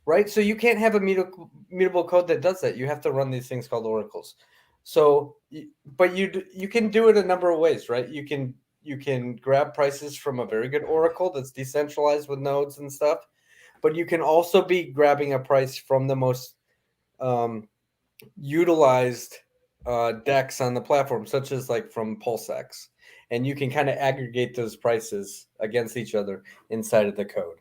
Right? So you can't have a mutable code that does that. You have to run these things called oracles. So, but you can do it a number of ways, right? You can grab prices from a very good oracle that's decentralized with nodes and stuff. But you can also be grabbing a price from the most utilized DEX on the platform, such as like from PulseX. And you can kind of aggregate those prices against each other inside of the code.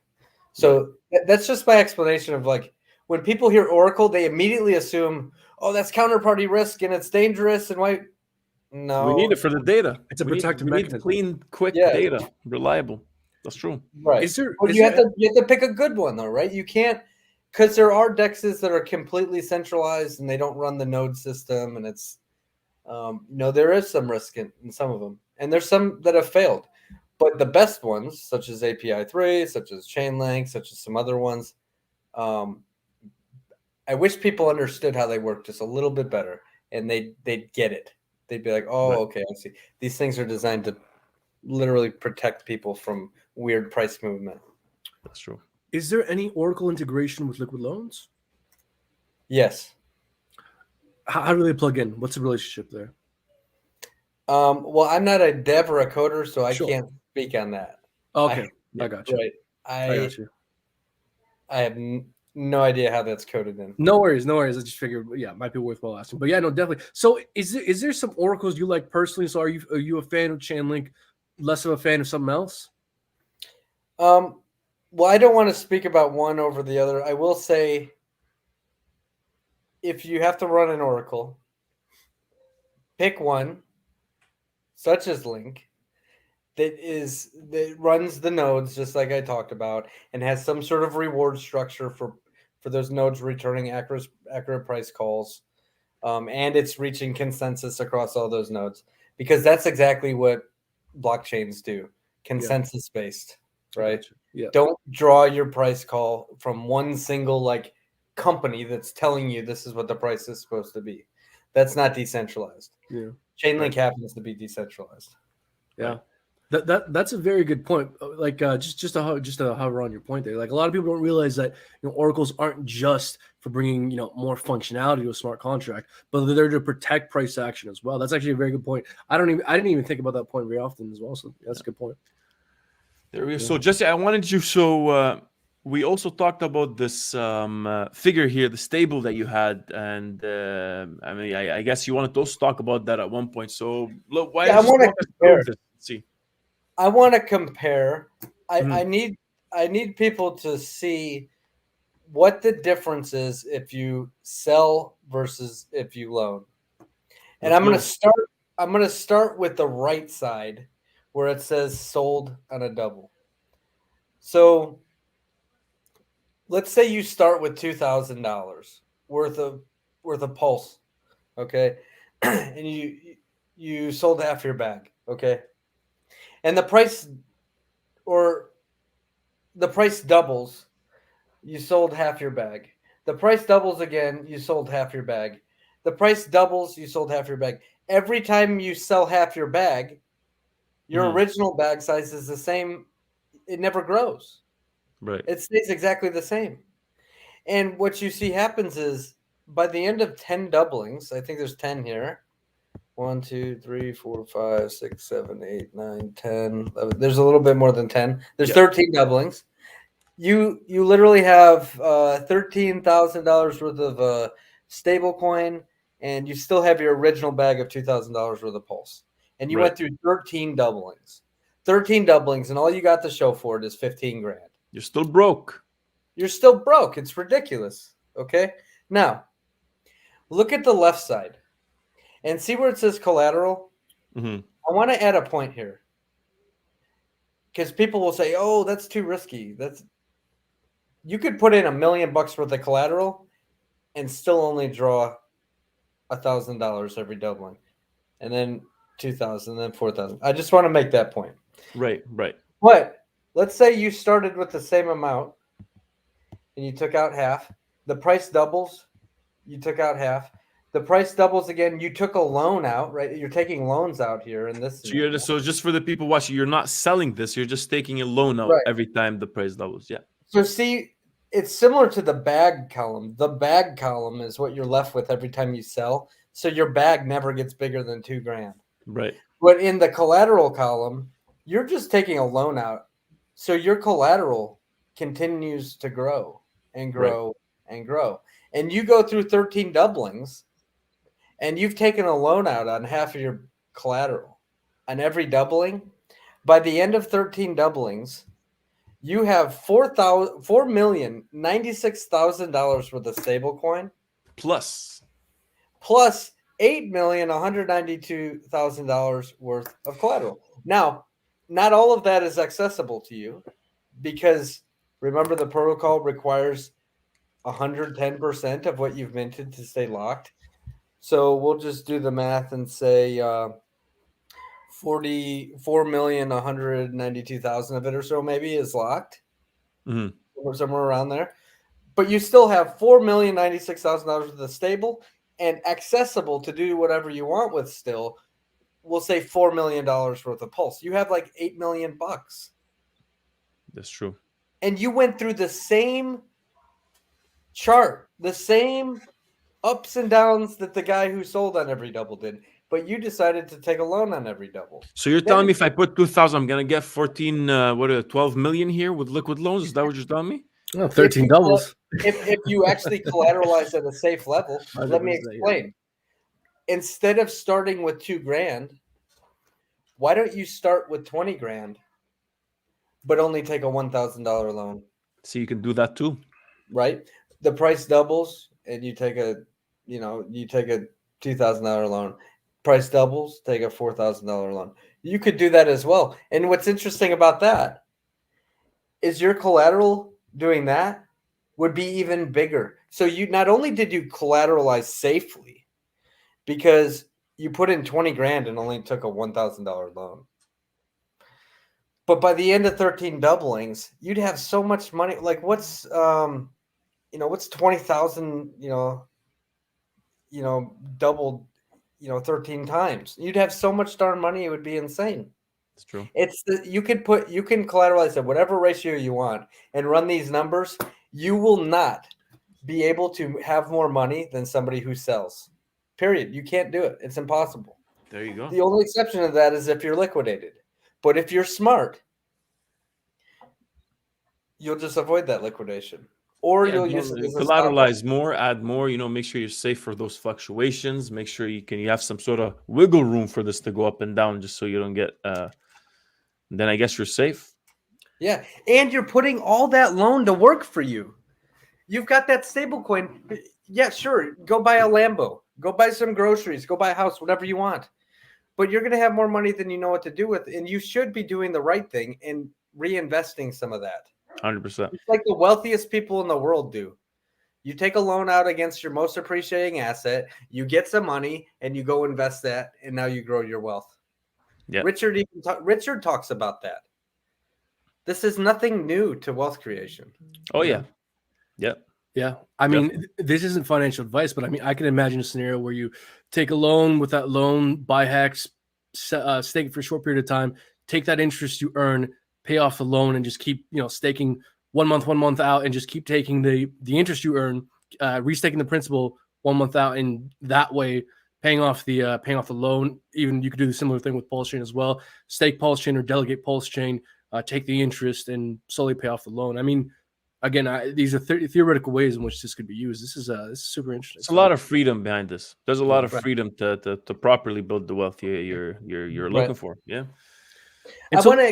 So that's just my explanation of, like, when people hear Oracle, they immediately assume, oh, that's counterparty risk and it's dangerous. And why? No. We need it for the data. It's a protective mechanism. We need clean, quick data, reliable. That's true. Right. You have to pick a good one, though, right? You can't, because there are DEXs that are completely centralized and they don't run the node system, and it's there is some risk in some of them, and there's some that have failed. But the best ones, such as API3, such as Chainlink, such as some other ones, I wish people understood how they work just a little bit better, and they'd get it. They'd be like, oh, okay, I see. These things are designed to literally protect people from weird price movement. That's true. Is there any Oracle integration with Liquid Loans? Yes. How do they plug in? What's the relationship there? Well, I'm not a dev or a coder, so I can't speak on that. Okay, I got you. Right. I got you. I have no idea how that's coded in. No worries. I just figured, it might be worthwhile asking. But yeah, no, definitely. So is there some oracles you like personally? So are you a fan of Chainlink, less of a fan of something else? Well, I don't want to speak about one over the other. I will say, if you have to run an oracle, pick one, such as Link, that runs the nodes just like I talked about, and has some sort of reward structure for those nodes returning accurate price calls, and it's reaching consensus across all those nodes, because that's exactly what blockchains do, consensus based, right? Gotcha. Yeah. Don't draw your price call from one single like company that's telling you this is what the price is supposed to be. That's not decentralized. Yeah. Chainlink happens to be decentralized. Yeah. That's a very good point. Like just to hover on your point there. Like a lot of people don't realize that oracles aren't just for bringing more functionality to a smart contract, but they're to protect price action as well. That's actually a very good point. I didn't even think about that point very often as well. So that's a good point. There we go. So Jesse, I wanted you. So we also talked about this figure here, the stable that you had, and I mean, I guess you wanted to also talk about that at one point. So look, why don't you walk us through this? Let's see. I want to compare. I need people to see what the difference is if you sell versus if you loan. And I'm going to start with the right side where it says sold on a double. So let's say you start with $2,000 worth of pulse, okay? And you sold half your bag, okay? And the price doubles, you sold half your bag. The price doubles again, you sold half your bag. The price doubles, you sold half your bag. Every time you sell half your bag, your original bag size is the same. It never grows. Right. It stays exactly the same. And what you see happens is by the end of 10 doublings, I think there's 10 here. 1, 2, 3, 4, 5, 6, 7, 8, 9, 10, 11. There's a little bit more than 10. There's 13 doublings. You literally have $13,000 worth of stable coin, and you still have your original bag of $2,000 worth of pulse. And you went through 13 doublings. 13 doublings, and all you got to show for it is 15 grand. You're still broke. You're still broke. It's ridiculous. Okay? Now, look at the left side. And see where it says collateral? I want to add a point here. Because people will say, oh, that's too risky. You could put in $1 million worth of collateral and still only draw $1,000 every doubling. And then 2,000, and then 4,000. I just want to make that point. Right. But let's say you started with the same amount and you took out half. The price doubles, you took out half. The price doubles again. You took a loan out, right? You're taking loans out here in this. So just for the people watching, you're not selling this. You're just taking a loan out every time the price doubles. Yeah. So see, it's similar to the bag column. The bag column is what you're left with every time you sell. So your bag never gets bigger than $2,000. Right. But in the collateral column, you're just taking a loan out. So your collateral continues to grow and grow and grow. And you go through 13 doublings. And you've taken a loan out on half of your collateral on every doubling. By the end of 13 doublings, you have $4,096,000 worth of stable coin. Plus $8,192,000 worth of collateral. Now, not all of that is accessible to you because remember the protocol requires 110% of what you've minted to stay locked. So we'll just do the math and say 44,192,000 of it or so maybe is locked, or somewhere around there. But you still have $4,096,000 worth of stable and accessible to do whatever you want with. Still, we'll say $4 million worth of pulse. You have like $8 million. That's true. And you went through the same chart, the same ups and downs that the guy who sold on every double did, but you decided to take a loan on every double. So you're telling me if I put 2,000, I'm gonna get 12 million here with liquid loans? Is that what you're telling me? Oh, 13 doubles. If you actually collateralize at a safe level, let me explain. Instead of starting with $2,000, why don't you start with 20 grand, but only take a $1,000 loan? So you can do that too, right? The price doubles, and you take a $2,000 loan, Price doubles, take a $4,000 loan. You could do that as well. And what's interesting about that is your collateral doing that would be even bigger. So you not only did you collateralize safely because you put in 20 grand and only took a $1,000 loan. But by the end of 13 doublings, you'd have so much money. Like what's what's 20,000, doubled, 13 times. You'd have so much darn money, it would be insane. It's true. You can collateralize at whatever ratio you want and run these numbers. You will not be able to have more money than somebody who sells. Period. You can't do it. It's impossible. There you go. The only exception to that is if you're liquidated. But if you're smart, you'll just avoid that liquidation. Or you'll use it as a collateralize more, add more, make sure you're safe for those fluctuations. Make sure you have some sort of wiggle room for this to go up and down just so you don't get then I guess you're safe. Yeah. And you're putting all that loan to work for you. You've got that stable coin. Yeah, sure. Go buy a Lambo. Go buy some groceries. Go buy a house, whatever you want. But you're going to have more money than you know what to do with. And you should be doing the right thing and reinvesting some of that. 100%. It's like the wealthiest people in the world do. You take a loan out against your most appreciating asset, you get some money, and you go invest that, and now you grow your wealth. Yeah. Richard talks about that. This is nothing new to wealth creation. Oh, yeah. Yeah. Yeah. I mean, this isn't financial advice, but I mean, I can imagine a scenario where you take a loan, with that loan, buy Hex, stake it for a short period of time, take that interest you earn, pay off the loan, and just keep, staking 1 month out, and just keep taking the interest you earn, restaking the principal 1 month out, and that way paying off the loan. Even you could do the similar thing with Pulse Chain as well. Stake Pulse Chain or delegate Pulse Chain, take the interest and slowly pay off the loan. I mean, again, these are theoretical ways in which this could be used. This is super interesting. It's a lot of freedom behind this. There's a lot of freedom to properly build the wealth you're looking for. Yeah. I want to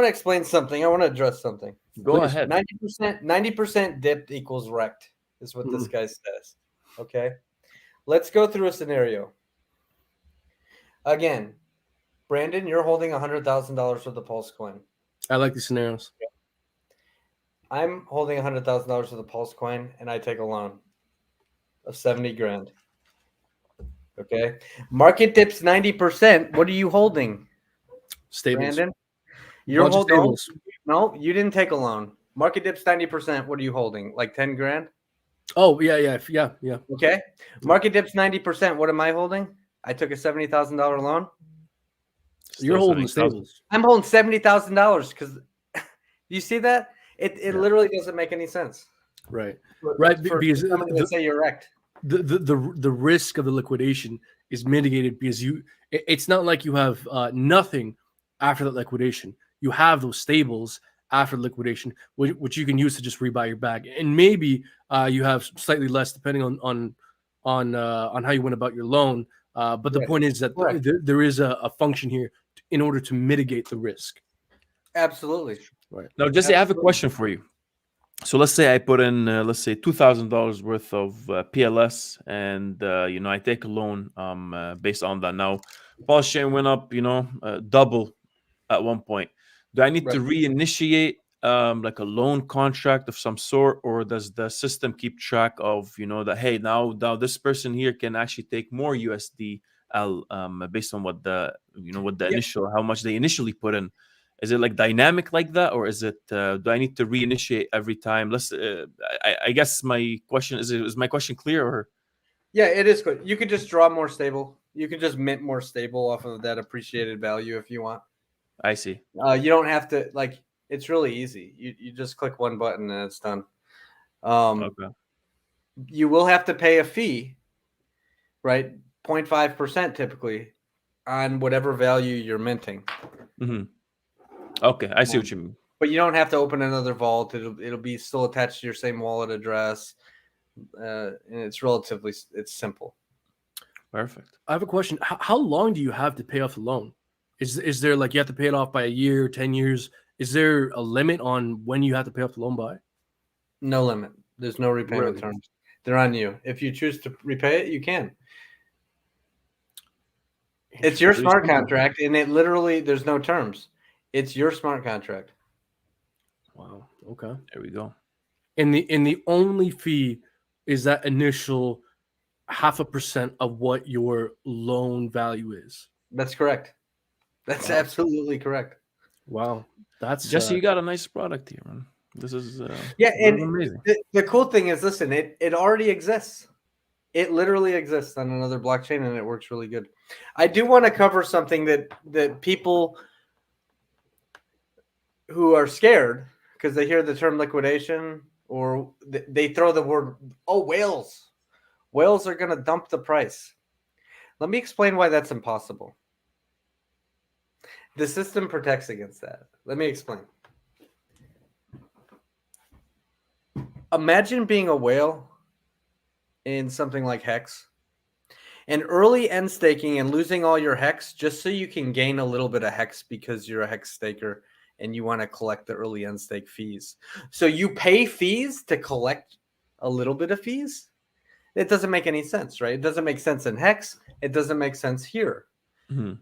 explain something. I want to address something. Go ahead. 90% dipped equals wrecked is what this guy says. Okay. Let's go through a scenario. Again, Brandon, you're holding $100,000 worth of Pulse coin. I like these scenarios. I'm holding $100,000 worth of Pulse coin, and I take a loan of 70 grand. Okay. Market dips 90%. What are you holding? Stables. Brandon, you're holding. No, you didn't take a loan. Market dips 90%. What are you holding? Like 10 grand? Oh, yeah. Okay. Market dips 90%. What am I holding? I took a $70,000 loan. You're holding stables. I'm holding $70,000 because you see that? It literally doesn't make any sense. Right. Because somebody would say you're wrecked. The risk of the liquidation is mitigated because it's not like you have nothing after that liquidation. You have those stables after liquidation, which you can use to just rebuy your bag, and maybe you have slightly less depending on how you went about your loan. But the point is that there is a function here in order to mitigate the risk. Absolutely. Right. Now, Jesse, I have a question for you. So let's say I put in, $2,000 worth of PLS, and I take a loan based on that. Now, Pulse Chain went up, double at one point. Do I need to reinitiate like a loan contract of some sort, or does the system keep track of that? Hey, now this person here can actually take more USDL based on what the initial, how much they initially put in. Is it like dynamic like that, or is it? Do I need to reinitiate every time? I guess my question is my question clear? Or yeah, it is good. You could just draw more stable. You could just mint more stable off of that appreciated value if you want. I see. You don't have to it's really easy. You just click one button and it's done. Okay. You will have to pay a fee, right? 0.5% typically on whatever value you're minting. Mm-hmm. Okay, I see what you mean. But you don't have to open another vault. It'll be still attached to your same wallet address, and it's simple. Perfect. I have a question. How long do you have to pay off the loan? Is there you have to pay it off by a year, 10 years? Is there a limit on when you have to pay off the loan by? No limit. There's no repayment terms. They're on you. If you choose to repay it, you can. It's your Pretty smart simple. contract, and it literally there's no terms. It's your smart contract. Wow. Okay. There we go. And the only fee is that initial 0.5% of what your loan value is. That's correct. That's Wow. absolutely correct. Wow. That's Jesse, you got a nice product here, man. This is Yeah, this is and amazing. the cool thing is, listen, it already exists. It literally exists on another blockchain, and it works really good. I do want to cover something that people who are scared because they hear the term liquidation, or they throw the word, oh, whales. Whales are going to dump the price. Let me explain why that's impossible. The system protects against that. Let me explain. Imagine being a whale in something like Hex and early end staking and losing all your Hex just so you can gain a little bit of Hex because you're a Hex staker and you want to collect the early end stake fees. So you pay fees to collect a little bit of fees? It doesn't make any sense, right? It doesn't make sense in Hex. It doesn't make sense here. Mm-hmm.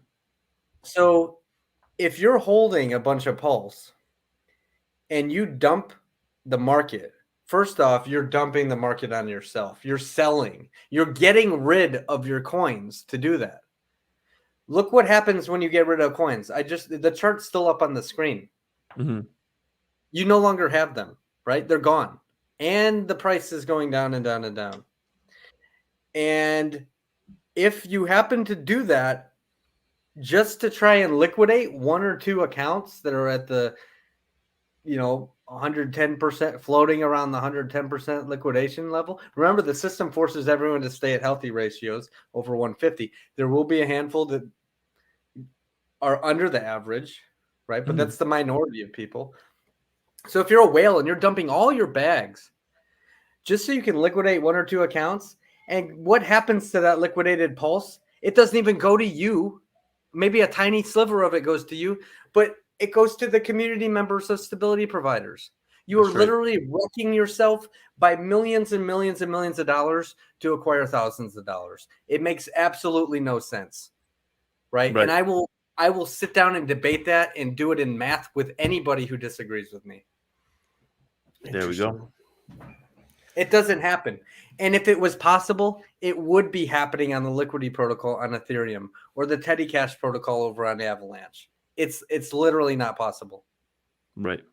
So if you're holding a bunch of Pulse and you dump the market, first off, you're dumping the market on yourself. You're selling. You're getting rid of your coins to do that. Look what happens when you get rid of coins. The chart's still up on the screen. Mm-hmm. You no longer have them, right? They're gone. And the price is going down and down and down. And if you happen to do that just to try and liquidate one or two accounts that are at the 110% floating around the 110% liquidation level. Remember, the system forces everyone to stay at healthy ratios over 150. There will be a handful that are under the average, right? But that's the minority of people. So if you're a whale and you're dumping all your bags just so you can liquidate one or two accounts, and what happens to that liquidated Pulse? It doesn't even go to you. Maybe a tiny sliver of it goes to you, but it goes to the community members of stability providers. You are literally wrecking yourself by millions and millions and millions of dollars to acquire thousands of dollars. It makes absolutely no sense, right? And I will sit down and debate that and do it in math with anybody who disagrees with me. There we go. It doesn't happen. And if it was possible, it would be happening on the Liquidity protocol on Ethereum or the Teddy Cash protocol over on Avalanche. It's literally not possible. Right.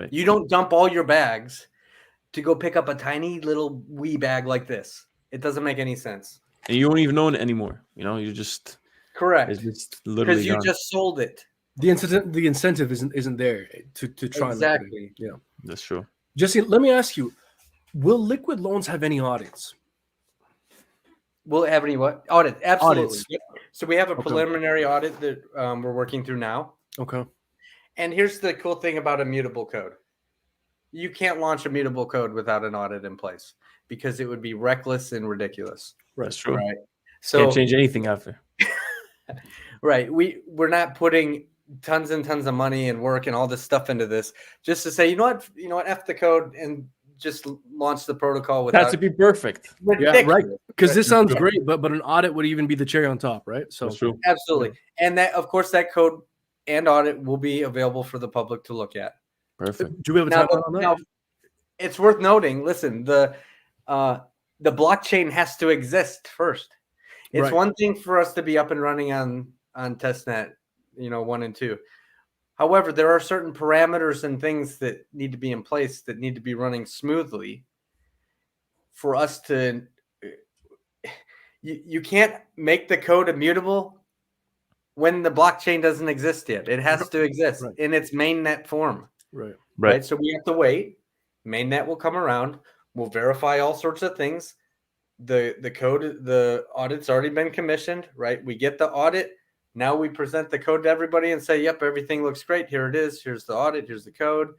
You don't dump all your bags to go pick up a tiny little wee bag like this. It doesn't make any sense. And you don't even own it anymore. You just correct. It's just literally because you just sold it. The incentive isn't there to try exactly. And yeah, that's true. Jesse, let me ask you: will liquid loans have any audits? Will it have any what? Audit? Absolutely. Audits. Yep. So we have a preliminary audit that we're working through now. Okay. And here's the cool thing about immutable code. You can't launch immutable code without an audit in place because it would be reckless and ridiculous. That's true. Right. So can't change anything after. Right. We're not putting tons and tons of money and work and all this stuff into this just to say, you know what, F the code and just launch the protocol without. That's to be perfect. Ridiculous. Yeah, right. Because this sounds great, but an audit would even be the cherry on top, right? So that's true. Absolutely. Yeah. And that, of course, that code and audit will be available for the public to look at. Perfect. Do we have a timeline on that? Now, it's worth noting. Listen, the blockchain has to exist first. It's one thing for us to be up and running on testnet, 1 and 2. However, there are certain parameters and things that need to be in place that need to be running smoothly for us to. You can't make the code immutable when the blockchain doesn't exist yet. It has to exist in its mainnet form. Right. So we have to wait. Mainnet will come around. We'll verify all sorts of things. The code, the audit's already been commissioned, right? We get the audit. Now we present the code to everybody and say, "Yep, everything looks great. Here it is. Here's the audit. Here's the code."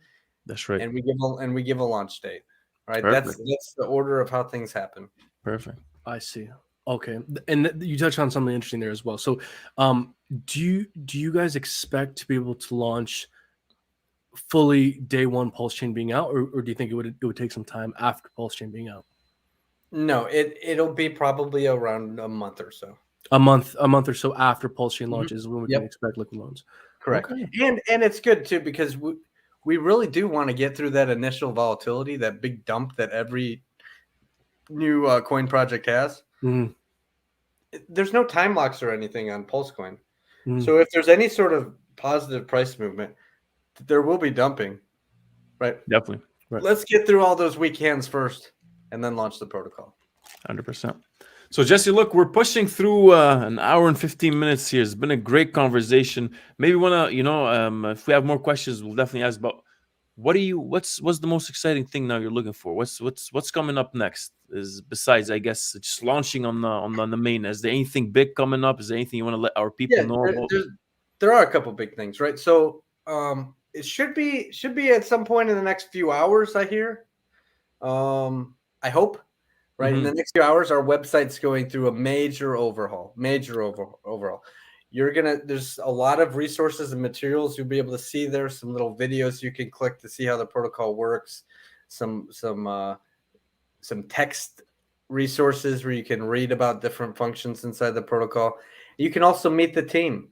That's right. And we give a launch date, right? Perfect. That's the order of how things happen. Perfect. I see. Okay, and you touched on something interesting there as well. So, do you guys expect to be able to launch fully day one Pulse Chain being out, or do you think it would take some time after Pulse Chain being out? No, it'll be probably around a month or so. A month or so after Pulse Chain Mhm. launches when we Yep. can expect liquid loans. Correct. Okay. And it's good too because we really do want to get through that initial volatility, that big dump that every new coin project has. Mhm. There's no time locks or anything on Pulse Coin. Mhm. So if there's any sort of positive price movement, there will be dumping, right? Definitely. Right. Let's get through all those weak hands first and then launch the protocol. 100%. So Jesse, look, we're pushing through an hour and 15 minutes here. It's been a great conversation. Maybe wanna, if we have more questions, we'll definitely ask about what's the most exciting thing now you're looking for? What's coming up next? Is besides, I guess, just launching on the main. Is there anything big coming up? Is there anything you want to let our people know about? There are a couple big things, right? So it should be at some point in the next few hours, I hear. I hope. Right. In the next few hours, our website's going through a major overhaul. There's a lot of resources and materials you'll be able to see there. Some little videos you can click to see how the protocol works. Some text resources where you can read about different functions inside the protocol. You can also meet the team.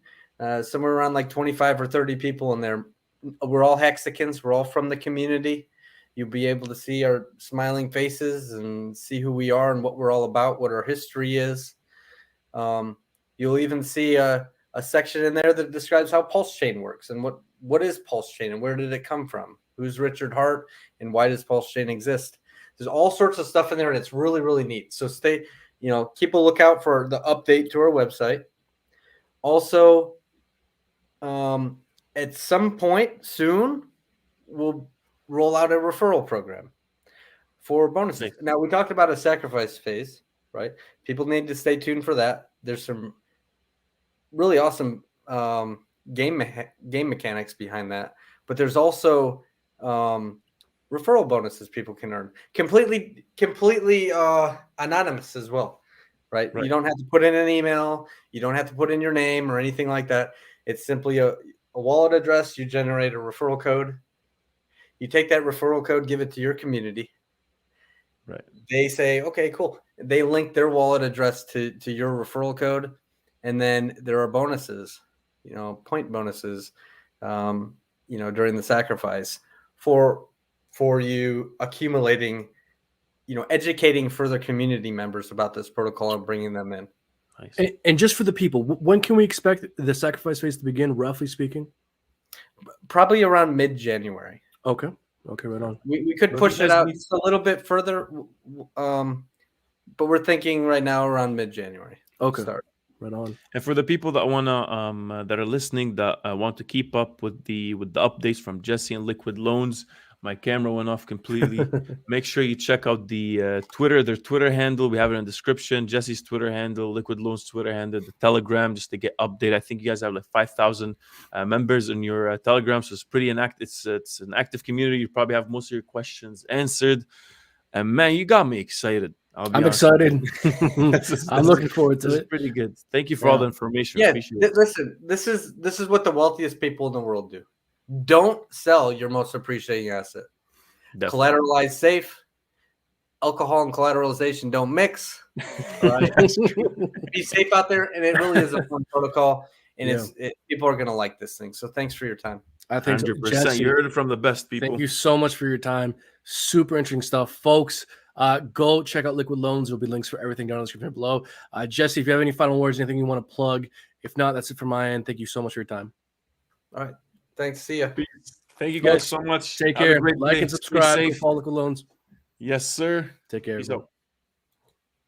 Somewhere around like 25 or 30 people in there. We're all Hexicans. We're all from the community. You'll be able to see our smiling faces and see who we are and what we're all about, what our history is. You'll even see a section in there that describes how Pulse Chain works and what is Pulse Chain and where did it come from? Who's Richard Hart and why does Pulse Chain exist? There's all sorts of stuff in there and it's really, really neat. So keep a lookout for the update to our website. Also, at some point soon, we'll roll out a referral program for bonuses. Nice. Now, we talked about a sacrifice phase, right? People need to stay tuned for that. There's some really awesome game mechanics behind that, but there's also referral bonuses people can earn completely anonymous as well, right? You don't have to put in an email. You don't have to put in your name or anything like that. It's simply a wallet address. You generate a referral code. You take that referral code, give it to your community. Right. They say, okay, cool. They link their wallet address to your referral code. And then there are bonuses, point bonuses, during the sacrifice for you accumulating, educating further community members about this protocol and bringing them in. Nice. And just for the people, when can we expect the sacrifice phase to begin, roughly speaking? Probably around mid-January. Okay, right on. We could push it out just a little bit further, but we're thinking right now around mid-January. Okay, start. Right on. And for the people that wanna that are listening that want to keep up with the updates from Jesse and Liquid Loans, my camera went off completely. Make sure you check out the Twitter, their Twitter handle. We have it in the description. Jesse's Twitter handle, Liquid Loans Twitter handle, the Telegram, just to get update. I think you guys have like 5,000 members in your Telegram, so it's pretty it's an active community. You probably have most of your questions answered. And man, you got me excited. I'm excited. I'm looking forward to it. It's pretty good. Thank you for all the information. Yeah, Appreciate it. Listen, this is what the wealthiest people in the world do. Don't sell your most appreciating asset. Definitely. Collateralize safe. Alcohol and collateralization don't mix. All right. Be safe out there, and it really is a fun protocol, and people are gonna like this thing. So thanks for your time. I think 100%. Jesse, You heard it from the best people. Thank you so much for your time. Super interesting stuff, folks. Go check out Liquid Loans. There'll be links for everything down in the description below. Jesse, if you have any final words, anything you want to plug, if not, that's it from my end. Thank you so much for your time. All right. Thanks. See ya. Thank you guys so much. Take care. Like and subscribe. Follow Liquid Loans. Yes, sir. Take care. Peace out.